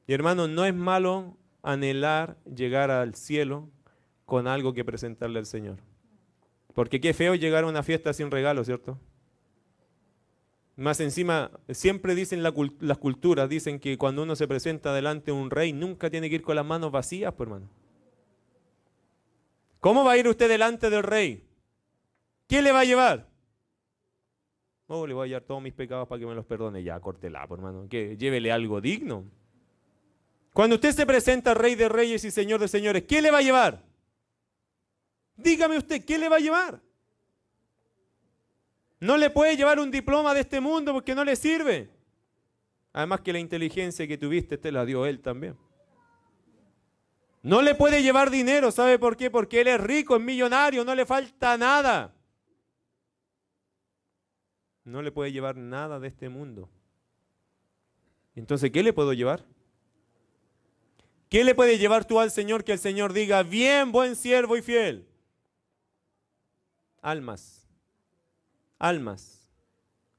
Y hermano, no es malo anhelar llegar al cielo con algo que presentarle al Señor. Porque qué feo llegar a una fiesta sin regalo, ¿cierto? Más encima, siempre dicen las culturas, dicen que cuando uno se presenta delante de un rey, nunca tiene que ir con las manos vacías, pues, hermano. ¿Cómo va a ir usted delante del rey? ¿Qué le va a llevar? Oh, le voy a llevar todos mis pecados para que me los perdone. Ya, córtela, pues, hermano. Que llévele algo digno. Cuando usted se presenta al Rey de Reyes y Señor de Señores, ¿qué le va a llevar? Dígame usted, ¿qué le va a llevar? No le puede llevar un diploma de este mundo porque no le sirve. Además que la inteligencia que tuviste te la dio Él también. No le puede llevar dinero, ¿sabe por qué? Porque Él es rico, es millonario, no le falta nada. No le puede llevar nada de este mundo. Entonces, ¿qué le puedo llevar? ¿Qué le puede llevar tú al Señor que el Señor diga, bien, buen siervo y fiel? Almas. Almas.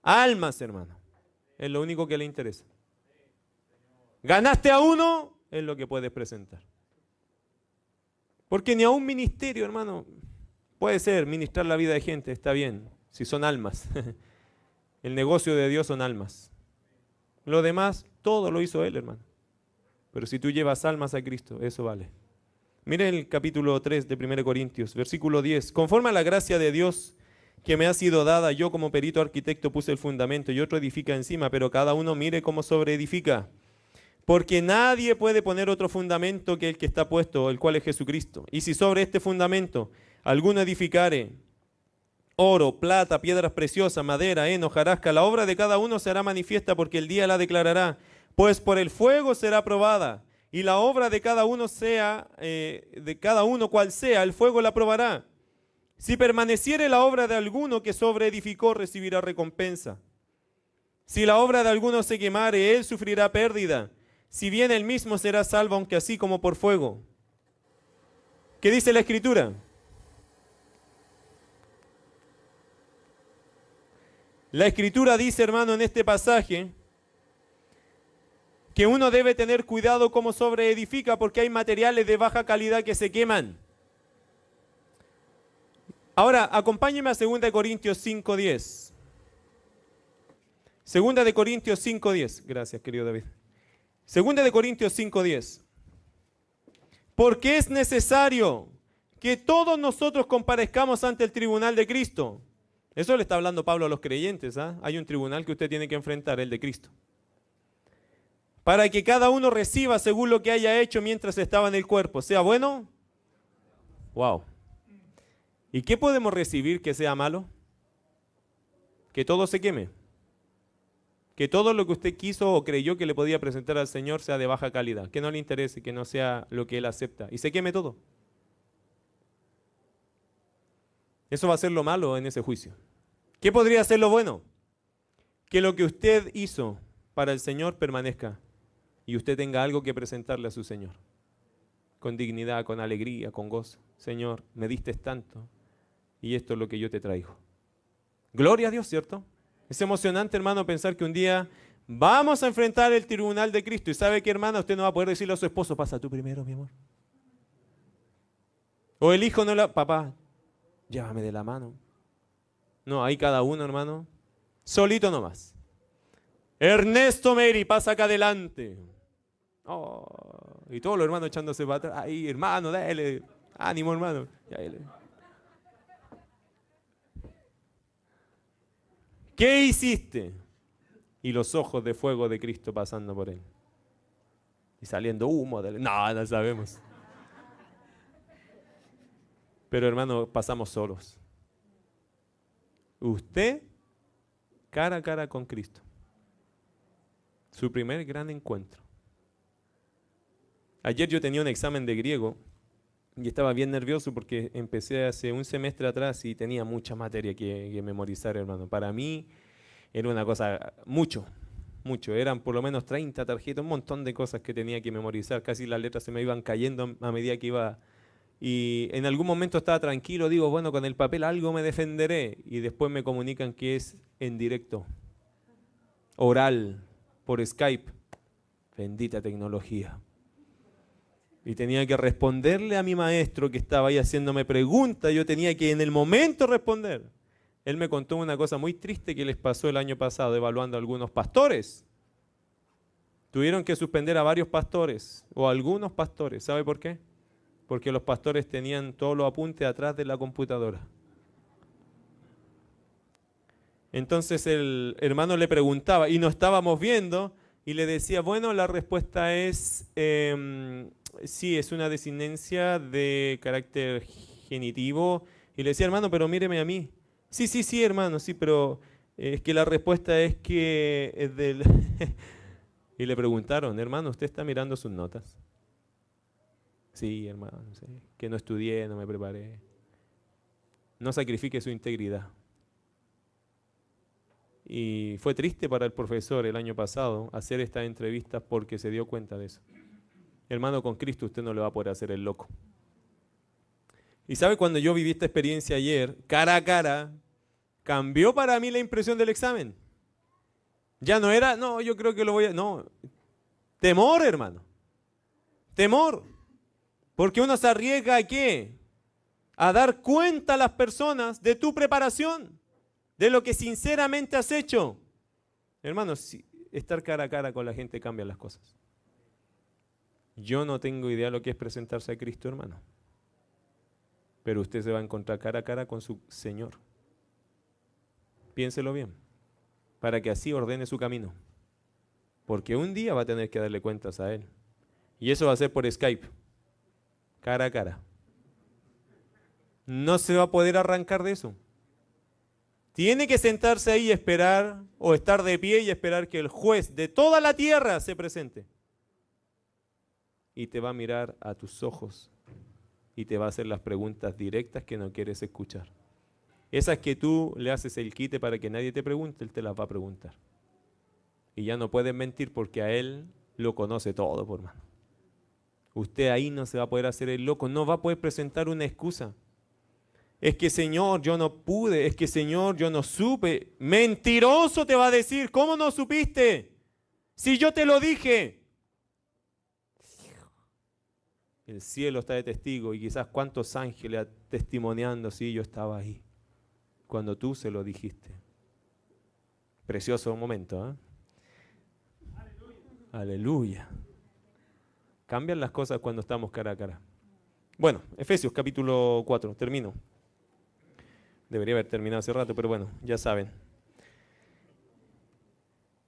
Almas, hermano. Es lo único que le interesa. Ganaste a uno, es lo que puedes presentar. Porque ni a un ministerio, hermano, puede ser ministrar la vida de gente, está bien, si son almas. El negocio de Dios son almas. Lo demás, todo lo hizo Él, hermano. Pero si tú llevas almas a Cristo, eso vale. Mire el capítulo 3 de 1 Corintios, versículo 10. Conforme a la gracia de Dios que me ha sido dada, yo como perito arquitecto puse el fundamento y otro edifica encima, pero cada uno mire cómo sobreedifica. Porque nadie puede poner otro fundamento que el que está puesto, el cual es Jesucristo. Y si sobre este fundamento alguno edificare oro, plata, piedras preciosas, madera, heno, hojarasca, la obra de cada uno será manifiesta porque el día la declarará, pues por el fuego será probada. Y la obra de cada uno cual sea, el fuego la probará. Si permaneciere la obra de alguno que sobreedificó, recibirá recompensa. Si la obra de alguno se quemare, él sufrirá pérdida. Si bien él mismo será salvo, aunque así como por fuego. ¿Qué dice la Escritura? La Escritura dice, hermano, en este pasaje, que uno debe tener cuidado cómo sobreedifica porque hay materiales de baja calidad que se queman. Ahora, acompáñeme a 2 Corintios 5:10. 2 Corintios 5:10. Gracias, querido David. 2 Corintios 5:10. Porque es necesario que todos nosotros comparezcamos ante el tribunal de Cristo. Eso le está hablando Pablo a los creyentes. Hay un tribunal que usted tiene que enfrentar, el de Cristo. Para que cada uno reciba según lo que haya hecho mientras estaba en el cuerpo. ¿Sea bueno? Wow. ¿Y qué podemos recibir que sea malo? Que todo se queme. Que todo lo que usted quiso o creyó que le podía presentar al Señor sea de baja calidad. Que no le interese, que no sea lo que Él acepta. Y se queme todo. Eso va a ser lo malo en ese juicio. ¿Qué podría ser lo bueno? Que lo que usted hizo para el Señor permanezca. Y usted tenga algo que presentarle a su Señor. Con dignidad, con alegría, con gozo. Señor, me diste tanto. Y esto es lo que yo te traigo. Gloria a Dios, ¿cierto? Es emocionante, hermano, pensar que un día vamos a enfrentar el tribunal de Cristo. Y sabe que, hermana, usted no va a poder decirle a su esposo, pasa tú primero, mi amor. O el hijo no papá, llévame de la mano. No, ahí cada uno, hermano, solito nomás. Ernesto Mary, pasa acá adelante. Oh, y todos los hermanos echándose para atrás. Ahí, hermano, dale. Ánimo, hermano. ¿Qué hiciste? Y los ojos de fuego de Cristo pasando por él. Y saliendo humo. No sabemos. Pero hermano, pasamos solos. Usted, cara a cara con Cristo. Su primer gran encuentro. Ayer yo tenía un examen de griego y estaba bien nervioso porque empecé hace un semestre atrás y tenía mucha materia que memorizar, hermano. Para mí era una cosa, mucho. Eran por lo menos 30 tarjetas, un montón de cosas que tenía que memorizar. Casi las letras se me iban cayendo a medida que iba. Y en algún momento estaba tranquilo, digo, bueno, con el papel algo me defenderé. Y después me comunican que es en directo, oral, por Skype. Bendita tecnología. Y tenía que responderle a mi maestro que estaba ahí haciéndome preguntas. Yo tenía que en el momento responder. Él me contó una cosa muy triste que les pasó el año pasado evaluando a algunos pastores. Tuvieron que suspender a varios pastores o a algunos pastores. ¿Sabe por qué? Porque los pastores tenían todos los apuntes atrás de la computadora. Entonces el hermano le preguntaba y nos estábamos viendo y le decía, bueno, la respuesta es, sí, es una desinencia de carácter genitivo. Y le decía, hermano, pero míreme a mí. Sí, hermano, sí, pero es que la respuesta es que es del... Y le preguntaron, hermano, ¿usted está mirando sus notas? Sí, hermano, sí, que no estudié, no me preparé. No sacrifique su integridad. Y fue triste para el profesor el año pasado hacer estas entrevistas porque se dio cuenta de eso. Hermano, con Cristo usted no le va a poder hacer el loco. Y sabe, cuando yo viví esta experiencia ayer, cara a cara, cambió para mí la impresión del examen. Ya no era, no, yo creo que lo voy a... No, temor, hermano. Temor. Porque uno se arriesga ¿a qué? A dar cuenta a las personas de tu preparación, de lo que sinceramente has hecho. Hermano, estar cara a cara con la gente cambia las cosas. Yo no tengo idea de lo que es presentarse a Cristo, hermano. Pero usted se va a encontrar cara a cara con su Señor. Piénselo bien, para que así ordene su camino. Porque un día va a tener que darle cuentas a Él. Y eso va a ser por Skype, cara a cara. No se va a poder arrancar de eso. Tiene que sentarse ahí y esperar, o estar de pie y esperar que el juez de toda la tierra se presente. Y te va a mirar a tus ojos y te va a hacer las preguntas directas que no quieres escuchar. Esas que tú le haces el quite para que nadie te pregunte, Él te las va a preguntar. Y ya no puedes mentir porque a Él lo conoce todo, por mano. Usted ahí no se va a poder hacer el loco, no va a poder presentar una excusa. Es que Señor, yo no pude, es que Señor, yo no supe. Mentiroso te va a decir, ¿cómo no supiste? Si yo te lo dije. El cielo está de testigo y quizás cuántos ángeles testimoniando, sí, yo estaba ahí, cuando tú se lo dijiste. Precioso momento, ¿eh? Aleluya. Aleluya. Cambian las cosas cuando estamos cara a cara. Bueno, Efesios capítulo 4, termino. Debería haber terminado hace rato, pero bueno, ya saben.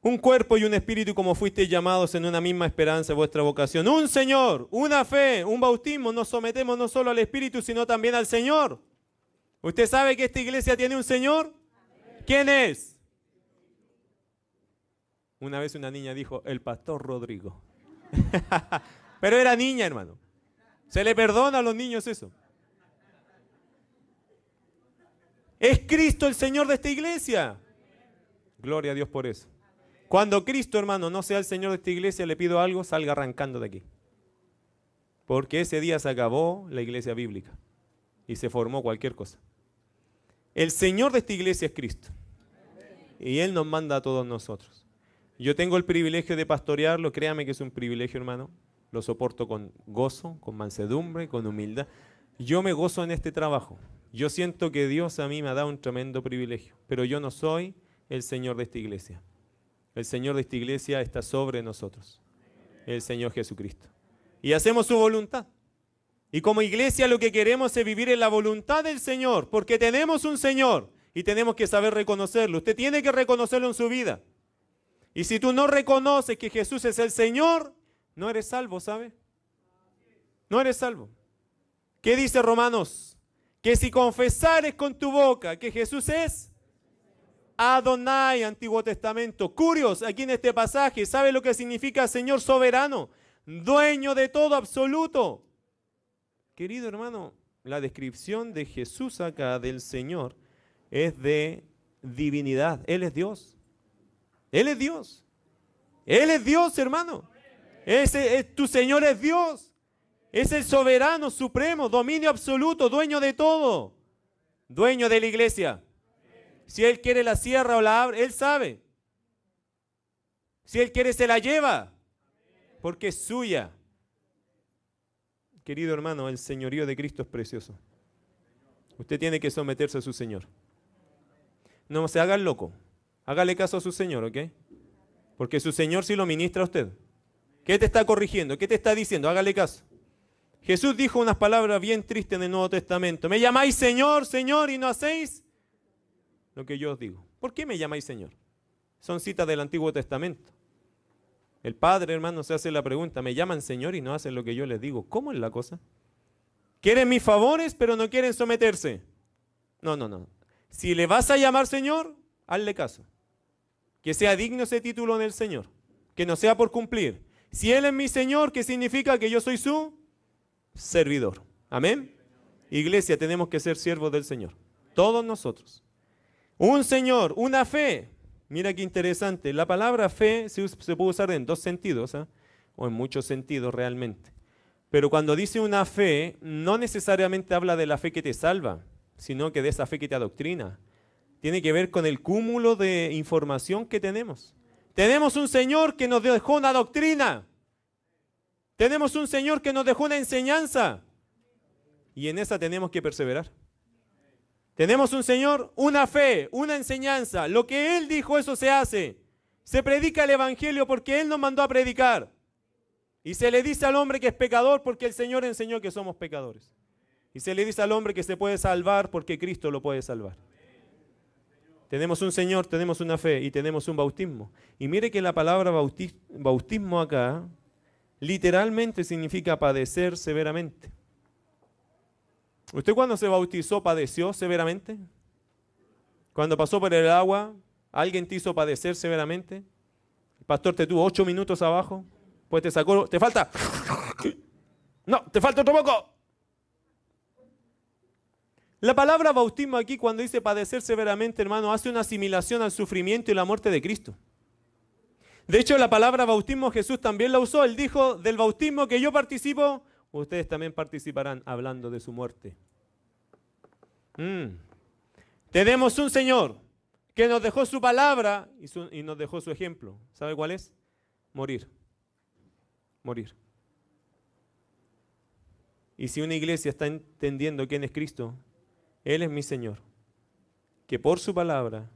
Un cuerpo y un espíritu como fuisteis llamados en una misma esperanza de vuestra vocación. Un Señor, una fe, un bautismo. Nos sometemos no solo al Espíritu, sino también al Señor. ¿Usted sabe que esta iglesia tiene un Señor? ¿Quién es? Una vez una niña dijo, el pastor Rodrigo. Pero era niña, hermano. Se le perdona a los niños eso. Es Cristo el Señor de esta iglesia. Gloria a Dios por eso. Cuando Cristo, hermano, no sea el Señor de esta iglesia, le pido algo, salga arrancando de aquí. Porque ese día se acabó la iglesia bíblica y se formó cualquier cosa. El Señor de esta iglesia es Cristo. Y Él nos manda a todos nosotros. Yo tengo el privilegio de pastorearlo, créame que es un privilegio, hermano. Lo soporto con gozo, con mansedumbre, con humildad. Yo me gozo en este trabajo. Yo siento que Dios a mí me ha dado un tremendo privilegio. Pero yo no soy el Señor de esta iglesia. El Señor de esta iglesia está sobre nosotros. El Señor Jesucristo. Y hacemos su voluntad. Y como iglesia lo que queremos es vivir en la voluntad del Señor. Porque tenemos un Señor y tenemos que saber reconocerlo. Usted tiene que reconocerlo en su vida. Y si tú no reconoces que Jesús es el Señor, no eres salvo, ¿sabe? No eres salvo. ¿Qué dice Romanos? Que si confesares con tu boca que Jesús es Adonai, Antiguo Testamento. Curios, aquí en este pasaje, ¿sabe lo que significa Señor soberano? Dueño de todo absoluto. Querido hermano, la descripción de Jesús acá, del Señor, es de divinidad. Él es Dios. Él es Dios. Él es Dios, hermano. Tu Señor es Dios. Es el soberano supremo, dominio absoluto, dueño de todo. Dueño de la iglesia. Si Él quiere la cierra o la abre, Él sabe. Si Él quiere se la lleva, porque es suya. Querido hermano, el señorío de Cristo es precioso. Usted tiene que someterse a su Señor. No se haga el loco. Hágale caso a su Señor, ¿ok? Porque su Señor sí lo ministra a usted. ¿Qué te está corrigiendo? ¿Qué te está diciendo? Hágale caso. Jesús dijo unas palabras bien tristes en el Nuevo Testamento. Me llamáis Señor, Señor, y no hacéis lo que yo os digo. ¿Por qué me llamáis Señor? Son citas del Antiguo Testamento. El Padre, hermano, se hace la pregunta, me llaman Señor y no hacen lo que yo les digo. ¿Cómo es la cosa? Quieren mis favores, pero no quieren someterse. No. Si le vas a llamar Señor, hazle caso. Que sea digno ese título en el Señor. Que no sea por cumplir. Si Él es mi Señor, ¿qué significa? Que yo soy su servidor. Amén. Iglesia, tenemos que ser siervos del Señor. Todos nosotros. Un Señor, una fe. Mira qué interesante. La palabra fe se puede usar en dos sentidos, ¿eh? O en muchos sentidos realmente. Pero cuando dice una fe, no necesariamente habla de la fe que te salva, sino que de esa fe que te adoctrina. Tiene que ver con el cúmulo de información que tenemos. Tenemos un Señor que nos dejó una doctrina. Tenemos un Señor que nos dejó una enseñanza. Y en esa tenemos que perseverar. Tenemos un Señor, una fe, una enseñanza. Lo que Él dijo, eso se hace. Se predica el Evangelio porque Él nos mandó a predicar. Y se le dice al hombre que es pecador porque el Señor enseñó que somos pecadores. Y se le dice al hombre que se puede salvar porque Cristo lo puede salvar. Tenemos un Señor, tenemos una fe y tenemos un bautismo. Y mire que la palabra bautismo acá literalmente significa padecer severamente. ¿Usted cuando se bautizó padeció severamente? Cuando pasó por el agua, ¿alguien te hizo padecer severamente? El pastor te tuvo 8 minutos abajo, pues te sacó, te falta, no, te falta otro poco. La palabra bautismo aquí cuando dice padecer severamente, hermano, hace una asimilación al sufrimiento y la muerte de Cristo. De hecho, la palabra bautismo Jesús también la usó. Él dijo, del bautismo que yo participo, ustedes también participarán hablando de su muerte. Tenemos un Señor que nos dejó su palabra y nos dejó su ejemplo. ¿Sabe cuál es? Morir. Morir. Y si una iglesia está entendiendo quién es Cristo, Él es mi Señor, que por su palabra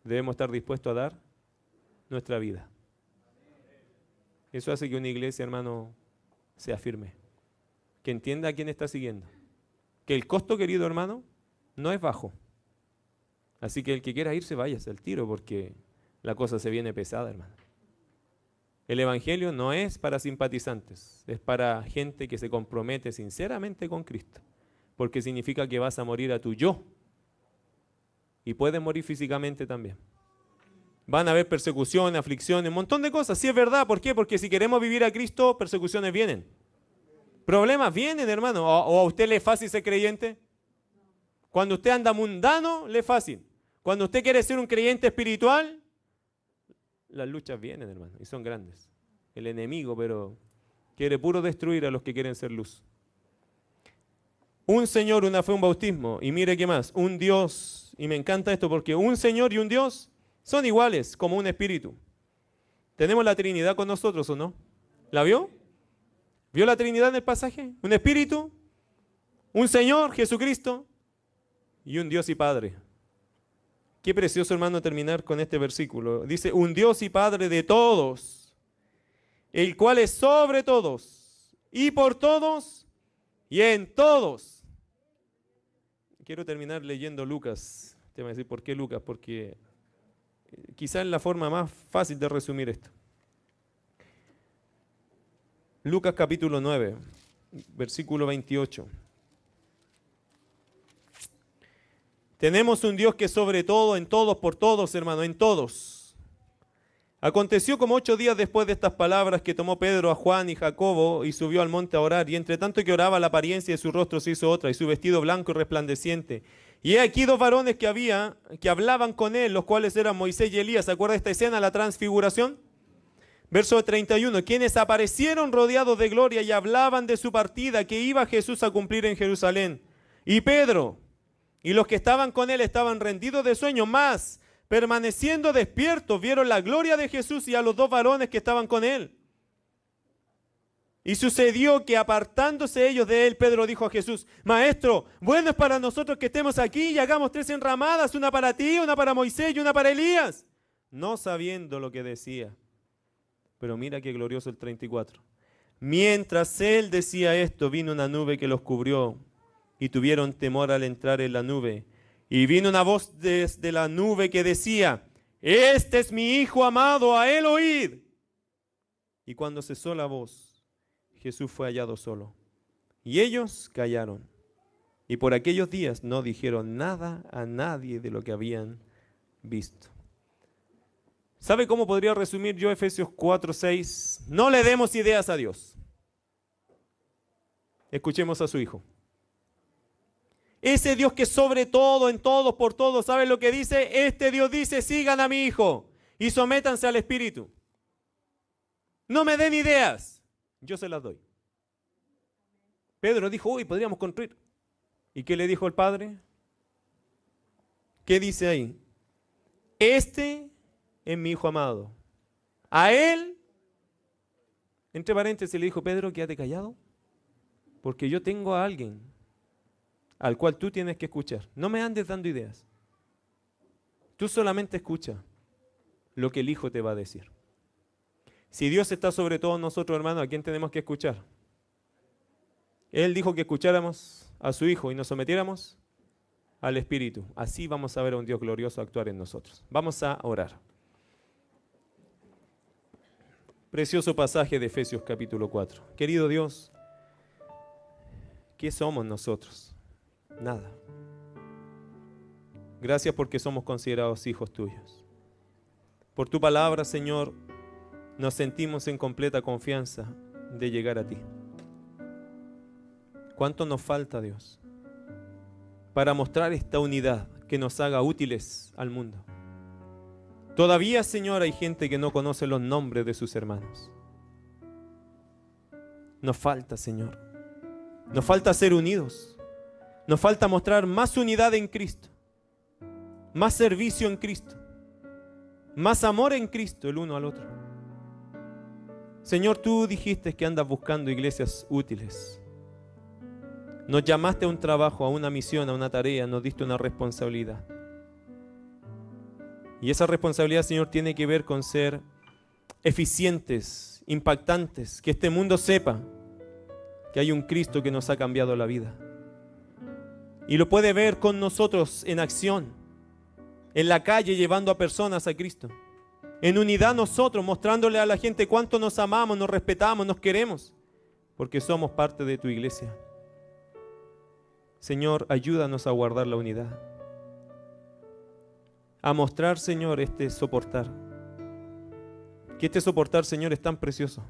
debemos estar dispuestos a dar nuestra vida. Eso hace que una iglesia, hermano, sea firme, que entienda a quién está siguiendo, que el costo, querido hermano, no es bajo. Así que el que quiera irse, váyase al tiro, porque la cosa se viene pesada, hermano. El evangelio no es para simpatizantes, es para gente que se compromete sinceramente con Cristo, porque significa que vas a morir a tu yo, y puedes morir físicamente también. Van a haber persecuciones, aflicciones, un montón de cosas. Sí, es verdad. ¿Por qué? Porque si queremos vivir a Cristo, persecuciones vienen. Problemas vienen, hermano. ¿O a usted le es fácil ser creyente? Cuando usted anda mundano, le es fácil. Cuando usted quiere ser un creyente espiritual, las luchas vienen, hermano, y son grandes. El enemigo, pero quiere puro destruir a los que quieren ser luz. Un Señor, una fe, un bautismo. Y mire qué más, un Dios. Y me encanta esto porque un Señor y un Dios son iguales, como un espíritu. ¿Tenemos la Trinidad con nosotros o no? ¿La vio? ¿Vio la Trinidad en el pasaje? Un espíritu, un Señor, Jesucristo, y un Dios y Padre. Qué precioso, hermano, terminar con este versículo. Dice, un Dios y Padre de todos, el cual es sobre todos, y por todos, y en todos. Quiero terminar leyendo Lucas. Te voy a decir, ¿por qué Lucas? Porque quizás es la forma más fácil de resumir esto. Lucas capítulo 9, versículo 28. Tenemos un Dios que sobre todo, en todos, por todos, hermano, en todos. Aconteció como 8 días después de estas palabras que tomó Pedro a Juan y Jacobo y subió al monte a orar. Y entre tanto que oraba, la apariencia de su rostro se hizo otra y su vestido blanco y resplandeciente. Y he aquí 2 varones que hablaban con él, los cuales eran Moisés y Elías. ¿Se acuerda de esta escena, la transfiguración? Verso 31, quienes aparecieron rodeados de gloria y hablaban de su partida que iba Jesús a cumplir en Jerusalén. Y Pedro y los que estaban con él estaban rendidos de sueño, mas permaneciendo despiertos vieron la gloria de Jesús y a los 2 varones que estaban con él. Y sucedió que apartándose ellos de él, Pedro dijo a Jesús, Maestro, bueno es para nosotros que estemos aquí y hagamos 3 enramadas, una para ti, una para Moisés y una para Elías. No sabiendo lo que decía. Pero mira qué glorioso el 34. Mientras él decía esto, vino una nube que los cubrió y tuvieron temor al entrar en la nube. Y vino una voz desde la nube que decía, este es mi Hijo amado, a él oíd. Y cuando cesó la voz, Jesús fue hallado solo. Y ellos callaron. Y por aquellos días no dijeron nada a nadie de lo que habían visto. ¿Sabe cómo podría resumir yo Efesios 4:6? No le demos ideas a Dios. Escuchemos a su Hijo. Ese Dios que sobre todo, en todos, por todos, ¿sabe lo que dice? Este Dios dice, sigan a mi Hijo y sométanse al Espíritu. No me den ideas, yo se las doy. Pedro dijo, uy, podríamos construir. ¿Y qué le dijo el Padre? ¿Qué dice ahí? Este es mi Hijo amado. A él, entre paréntesis, le dijo, Pedro, quédate callado, porque yo tengo a alguien al cual tú tienes que escuchar. No me andes dando ideas. Tú solamente escucha lo que el Hijo te va a decir. Si Dios está sobre todos nosotros, hermanos, ¿a quién tenemos que escuchar? Él dijo que escucháramos a su Hijo y nos sometiéramos al Espíritu. Así vamos a ver a un Dios glorioso actuar en nosotros. Vamos a orar. Precioso pasaje de Efesios capítulo 4. Querido Dios, ¿qué somos nosotros? Nada. Gracias porque somos considerados hijos tuyos. Por tu palabra, Señor, nos sentimos en completa confianza de llegar a ti. ¿Cuánto nos falta, Dios, para mostrar esta unidad que nos haga útiles al mundo? Todavía, Señor, hay gente que no conoce los nombres de sus hermanos. Nos falta, Señor. Nos falta ser unidos. Nos falta mostrar más unidad en Cristo, más servicio en Cristo, más amor en Cristo el uno al otro. Señor, tú dijiste que andas buscando iglesias útiles. Nos llamaste a un trabajo, a una misión, a una tarea, nos diste una responsabilidad. Y esa responsabilidad, Señor, tiene que ver con ser eficientes, impactantes, que este mundo sepa que hay un Cristo que nos ha cambiado la vida. Y lo puede ver con nosotros en acción, en la calle llevando a personas a Cristo. En unidad nosotros, mostrándole a la gente cuánto nos amamos, nos respetamos, nos queremos, porque somos parte de tu iglesia. Señor, ayúdanos a guardar la unidad. A mostrar, Señor, este soportar. Que este soportar, Señor, es tan precioso.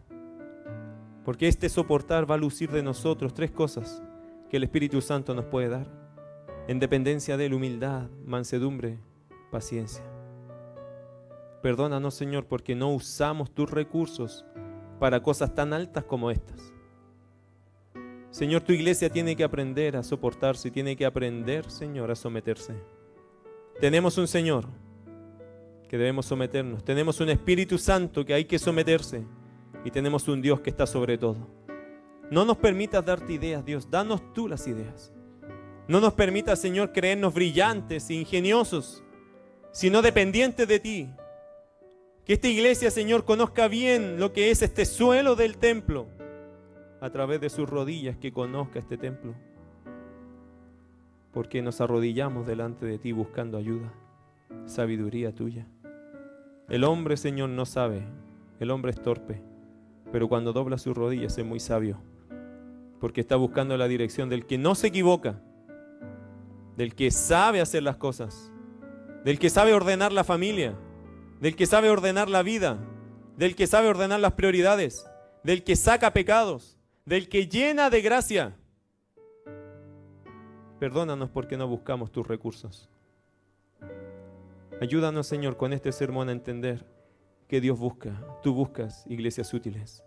Porque este soportar va a lucir de nosotros tres cosas que el Espíritu Santo nos puede dar. En dependencia de él, humildad, mansedumbre, paciencia. Perdónanos, Señor, porque no usamos tus recursos para cosas tan altas como estas. Señor, tu iglesia tiene que aprender a soportarse y tiene que aprender, Señor, a someterse. Tenemos un Señor que debemos someternos. Tenemos un Espíritu Santo que hay que someterse. Y tenemos un Dios que está sobre todo. No nos permitas darte ideas, Dios. Danos tú las ideas. No nos permitas, Señor, creernos brillantes e ingeniosos, sino dependientes de ti. Que esta iglesia, Señor, conozca bien lo que es este suelo del templo. A través de sus rodillas, que conozca este templo. Porque nos arrodillamos delante de ti buscando ayuda, sabiduría tuya. El hombre, Señor, no sabe. El hombre es torpe. Pero cuando dobla sus rodillas es muy sabio. Porque está buscando la dirección del que no se equivoca. Del que sabe hacer las cosas. Del que sabe ordenar la familia. Del que sabe ordenar la vida. Del que sabe ordenar las prioridades. Del que saca pecados. Del que llena de gracia. Perdónanos porque no buscamos tus recursos. Ayúdanos, Señor, con este sermón a entender que Dios busca, tú buscas iglesias útiles.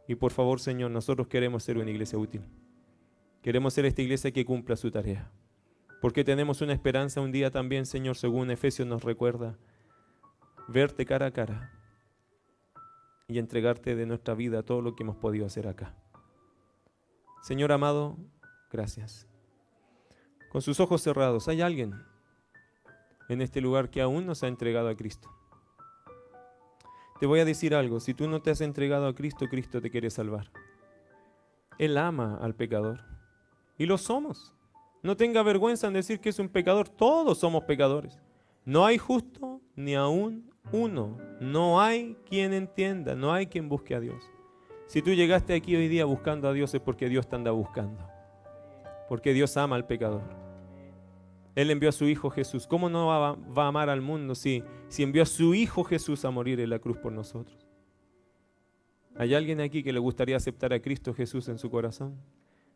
Y por favor, Señor, nosotros queremos ser una iglesia útil. Queremos ser esta iglesia que cumpla su tarea. Porque tenemos una esperanza un día también, Señor, según Efesios nos recuerda, verte cara a cara y entregarte de nuestra vida todo lo que hemos podido hacer acá. Señor amado, gracias. Con sus ojos cerrados, ¿hay alguien en este lugar que aún no se ha entregado a Cristo? Te voy a decir algo, si tú no te has entregado a Cristo, Cristo te quiere salvar. Él ama al pecador. Y lo somos. No tenga vergüenza en decir que es un pecador, todos somos pecadores. No hay justo ni aún uno. No hay quien entienda, no hay quien busque a Dios. Si tú llegaste aquí hoy día buscando a Dios es porque Dios te anda buscando. Porque Dios ama al pecador. Él envió a su Hijo Jesús. ¿Cómo no va a amar al mundo si envió a su Hijo Jesús a morir en la cruz por nosotros? ¿Hay alguien aquí que le gustaría aceptar a Cristo Jesús en su corazón?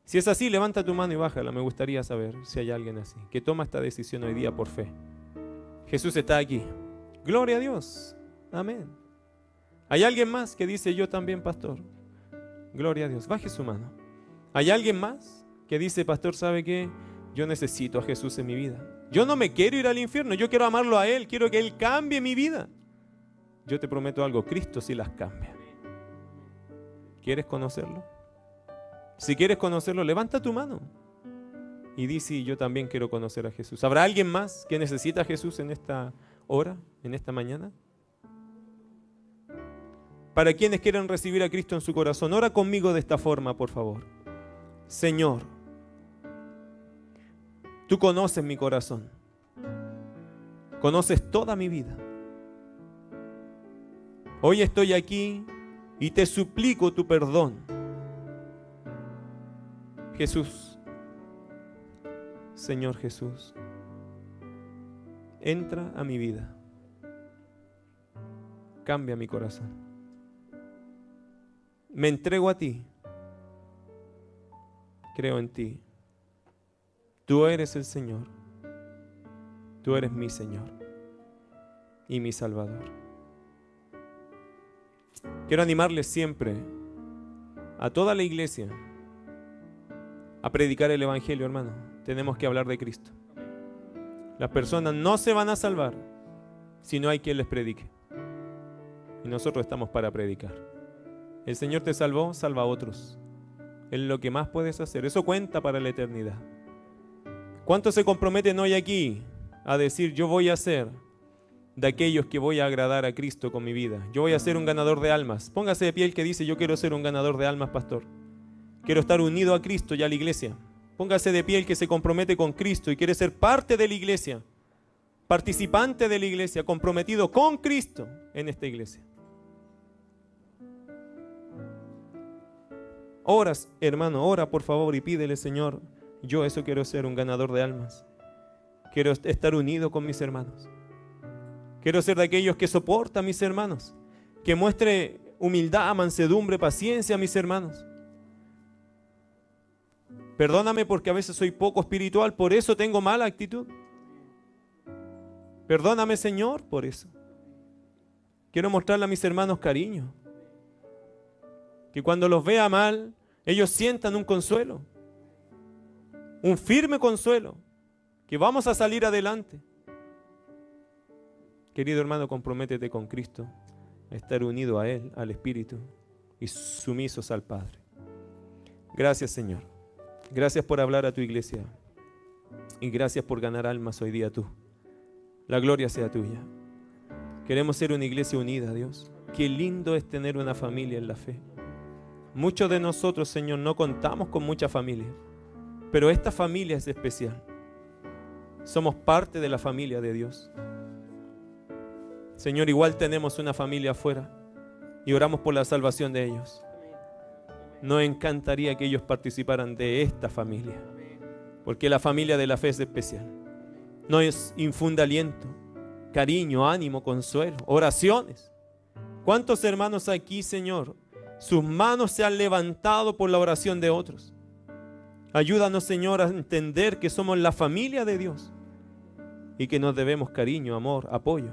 Si es así, levanta tu mano y bájala. Me gustaría saber si hay alguien así, que toma esta decisión hoy día por fe. Jesús está aquí. Gloria a Dios. Amén. ¿Hay alguien más que dice yo también, pastor? Gloria a Dios. Baje su mano. ¿Hay alguien más que dice, pastor, ¿sabe qué? Yo necesito a Jesús en mi vida. Yo no me quiero ir al infierno, yo quiero amarlo a Él, quiero que Él cambie mi vida. Yo te prometo algo, Cristo sí las cambia. ¿Quieres conocerlo? Si quieres conocerlo, levanta tu mano y di, sí, yo también quiero conocer a Jesús. ¿Habrá alguien más que necesita a Jesús en esta hora, en esta mañana? Para quienes quieren recibir a Cristo en su corazón, ora conmigo de esta forma, por favor. Señor, tú conoces mi corazón. Conoces toda mi vida. Hoy estoy aquí y te suplico tu perdón. Jesús, Señor Jesús, entra a mi vida. Cambia mi corazón. Me entrego a ti. Creo en ti. Tú eres el Señor. Tú eres mi Señor y mi Salvador. Quiero animarles siempre a toda la iglesia a predicar el Evangelio, hermano. Tenemos que hablar de Cristo. Las personas no se van a salvar si no hay quien les predique. Y nosotros estamos para predicar. El Señor te salvó, salva a otros. Es lo que más puedes hacer. Eso cuenta para la eternidad. ¿Cuántos se comprometen hoy aquí a decir, yo voy a ser de aquellos que voy a agradar a Cristo con mi vida? Yo voy a ser un ganador de almas. Póngase de pie el que dice, yo quiero ser un ganador de almas, pastor. Quiero estar unido a Cristo y a la iglesia. Póngase de pie el que se compromete con Cristo y quiere ser parte de la iglesia, participante de la iglesia, comprometido con Cristo en esta iglesia. Oras, hermano, ora por favor y pídele, Señor, yo eso quiero ser, un ganador de almas. Quiero estar unido con mis hermanos. Quiero ser de aquellos que soporta a mis hermanos, que muestre humildad, mansedumbre, paciencia a mis hermanos. Perdóname porque a veces soy poco espiritual, por eso tengo mala actitud. Perdóname, Señor, por eso. Quiero mostrarle a mis hermanos cariño. Que cuando los vea mal, ellos sientan un consuelo. Un firme consuelo. Que vamos a salir adelante. Querido hermano, comprométete con Cristo a estar unido a Él, al Espíritu y sumisos al Padre. Gracias, Señor. Gracias por hablar a tu iglesia y gracias por ganar almas hoy día tú. La gloria sea tuya. Queremos ser una iglesia unida, Dios. Qué lindo es tener una familia en la fe. Muchos de nosotros, Señor, no contamos con mucha familia, pero esta familia es especial. Somos parte de la familia de Dios. Señor, igual tenemos una familia afuera y oramos por la salvación de ellos. Nos encantaría que ellos participaran de esta familia, porque la familia de la fe es especial. Nos infunde aliento, cariño, ánimo, consuelo, oraciones. ¿Cuántos hermanos aquí, Señor, sus manos se han levantado por la oración de otros? Ayúdanos, Señor, a entender que somos la familia de Dios y que nos debemos cariño, amor, apoyo.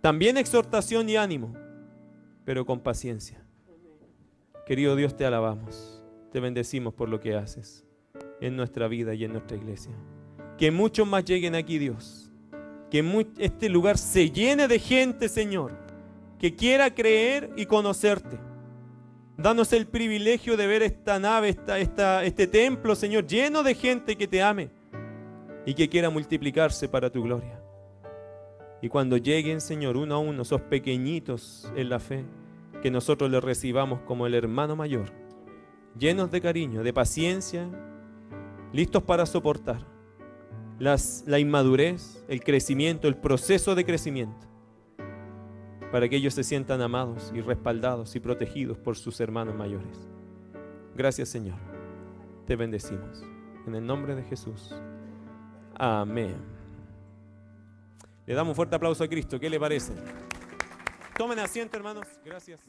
También exhortación y ánimo, pero con paciencia. Querido Dios, te alabamos, te bendecimos por lo que haces en nuestra vida y en nuestra iglesia. Que muchos más lleguen aquí, Dios. Que este lugar se llene de gente, Señor, que quiera creer y conocerte. Danos el privilegio de ver esta nave, este templo, Señor, lleno de gente que te ame y que quiera multiplicarse para tu gloria. Y cuando lleguen, Señor, uno a uno, esos pequeñitos en la fe, que nosotros les recibamos como el hermano mayor, llenos de cariño, de paciencia, listos para soportar la inmadurez, el crecimiento, el proceso de crecimiento, para que ellos se sientan amados y respaldados y protegidos por sus hermanos mayores. Gracias, Señor. Te bendecimos. En el nombre de Jesús. Amén. Le damos un fuerte aplauso a Cristo. ¿Qué le parece? Tomen asiento, hermanos. Gracias.